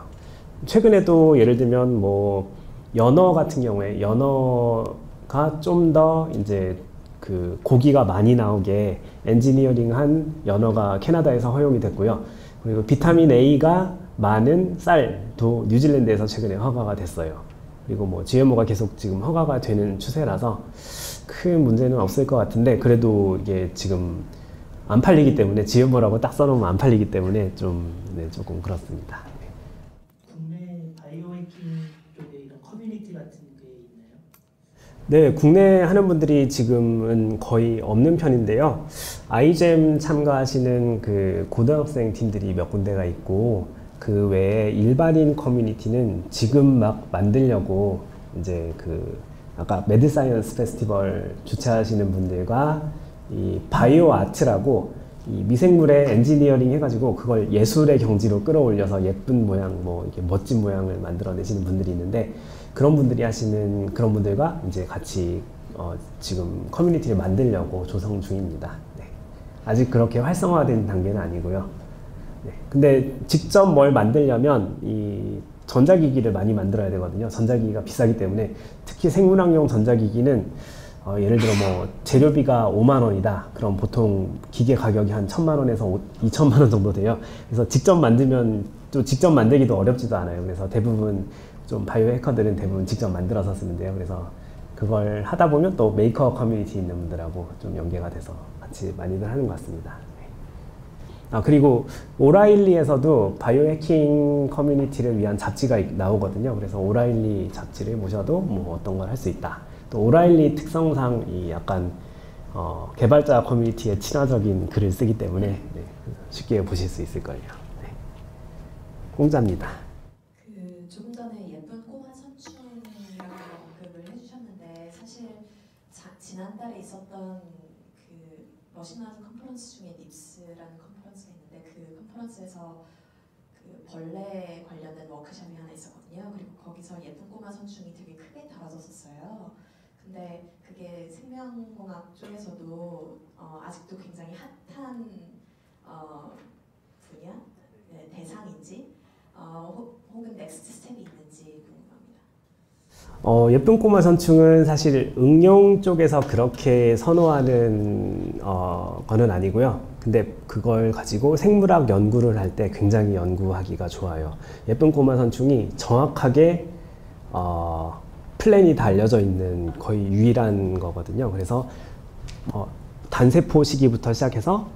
Speaker 1: 최근에도 예를 들면 뭐 연어 같은 경우에 연어가 좀 더 이제 그 고기가 많이 나오게 엔지니어링한 연어가 캐나다에서 허용이 됐고요. 그리고 비타민 A가 많은 쌀도 뉴질랜드에서 최근에 허가가 됐어요. 그리고 뭐 GMO가 계속 지금 허가가 되는 추세라서 큰 문제는 없을 것 같은데 그래도 이게 지금 안 팔리기 때문에 GMO라고 딱 써놓으면 안 팔리기 때문에 좀 조금 그렇습니다.
Speaker 6: 국내 바이오해킹 쪽에 이런 커뮤니티 같은 게 있나요?
Speaker 1: 네, 국내에 하는 분들이 지금은 거의 없는 편인데요. 아이잼 참가하시는 그 고등학생 팀들이 몇 군데가 있고 그 외에 일반인 커뮤니티는 지금 막 만들려고 이제 그 아까 매드사이언스 페스티벌 주최하시는 분들과 이 바이오 아트라고 이 미생물의 엔지니어링 해가지고 그걸 예술의 경지로 끌어올려서 예쁜 모양, 뭐 이렇게 멋진 모양을 만들어내시는 분들이 있는데 그런 분들이 하시는 그런 분들과 이제 같이 지금 커뮤니티를 만들려고 조성 중입니다. 네. 아직 그렇게 활성화된 단계는 아니고요. 네. 근데 직접 뭘 만들려면 이 전자기기를 많이 만들어야 되거든요. 전자기기가 비싸기 때문에 특히 생물학용 전자기기는 예를 들어 뭐 재료비가 5만 원이다. 그럼 보통 기계 가격이 한 1,000만 원에서 2,000만 원 정도 돼요. 그래서 직접 만들면 또 직접 만들기도 어렵지도 않아요. 그래서 대부분 좀 바이오 해커들은 대부분 직접 만들어서 쓰는데요. 그래서 그걸 하다 보면 또 메이커 커뮤니티 있는 분들하고 좀 연계가 돼서 같이 많이들 하는 것 같습니다. 그리고 오라일리에서도 바이오 해킹 커뮤니티를 위한 잡지가 나오거든요. 그래서 오라일리 잡지를 보셔도 뭐 어떤 걸 할 수 있다. 또 오라일리 특성상 이 약간 개발자 커뮤니티에 친화적인 글을 쓰기 때문에 쉽게 보실 수 있을 거예요. 네. 공짜입니다.
Speaker 2: 조금 전에 예쁜 꼬마 선충이라고 언급을 해주셨는데 사실 지난달에 있었던 그 머신러닝 컨퍼런스 중에 닙스라는 컨퍼런스가 있는데 그 컨퍼런스에서 그 벌레 관련된 워크숍이 하나 있었거든요. 그리고 거기서 예쁜 꼬마 선충이 되게 크게 다뤄졌었어요. 근데 그게 생명공학 쪽에서도 아직도 굉장히 핫한 분야? 네, 대상인지 혹은 넥스트 스텝이 있는지 궁금합니다.
Speaker 1: 예쁜 꼬마 선충은 사실 응용 쪽에서 그렇게 선호하는 거는 아니고요. 근데 그걸 가지고 생물학 연구를 할 때 굉장히 연구하기가 좋아요. 예쁜 꼬마 선충이 정확하게 플랜이 다 알려져 있는 거의 유일한 거거든요. 그래서 단세포 시기부터 시작해서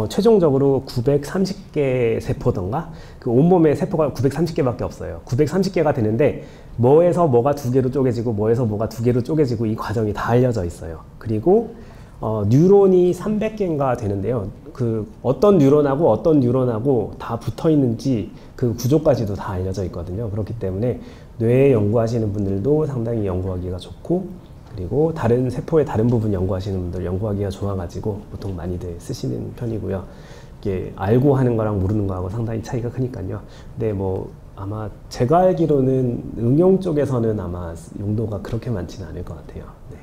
Speaker 1: 최종적으로 930개 세포던가 그 온몸에 세포가 930개밖에 없어요. 930개가 되는데 뭐에서 뭐가 두 개로 쪼개지고 뭐에서 뭐가 두 개로 쪼개지고 이 과정이 다 알려져 있어요. 그리고 뉴런이 300개인가 되는데요. 그 어떤 뉴런하고 다 붙어 있는지 그 구조까지도 다 알려져 있거든요. 그렇기 때문에 뇌 연구하시는 분들도 상당히 연구하기가 좋고, 그리고 다른 세포의 다른 부분 연구하시는 분들 연구하기가 좋아가지고 보통 많이들 쓰시는 편이고요. 이게 알고 하는 거랑 모르는 거하고 상당히 차이가 크니까요. 근데 뭐 아마 제가 알기로는 응용 쪽에서는 아마 용도가 그렇게 많지는 않을 것 같아요. 네.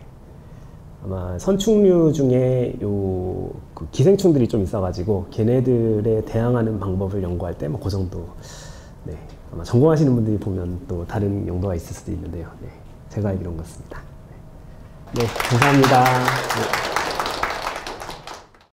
Speaker 1: 아마 선충류 중에 그 기생충들이 좀 있어가지고 걔네들에 대항하는 방법을 연구할 때 뭐 그 정도. 네. 아마 전공하시는 분들이 보면 또 다른 용도가 있을 수도 있는데요. 네. 제가 알기로는 그렇습니다. 네, 감사합니다. 네.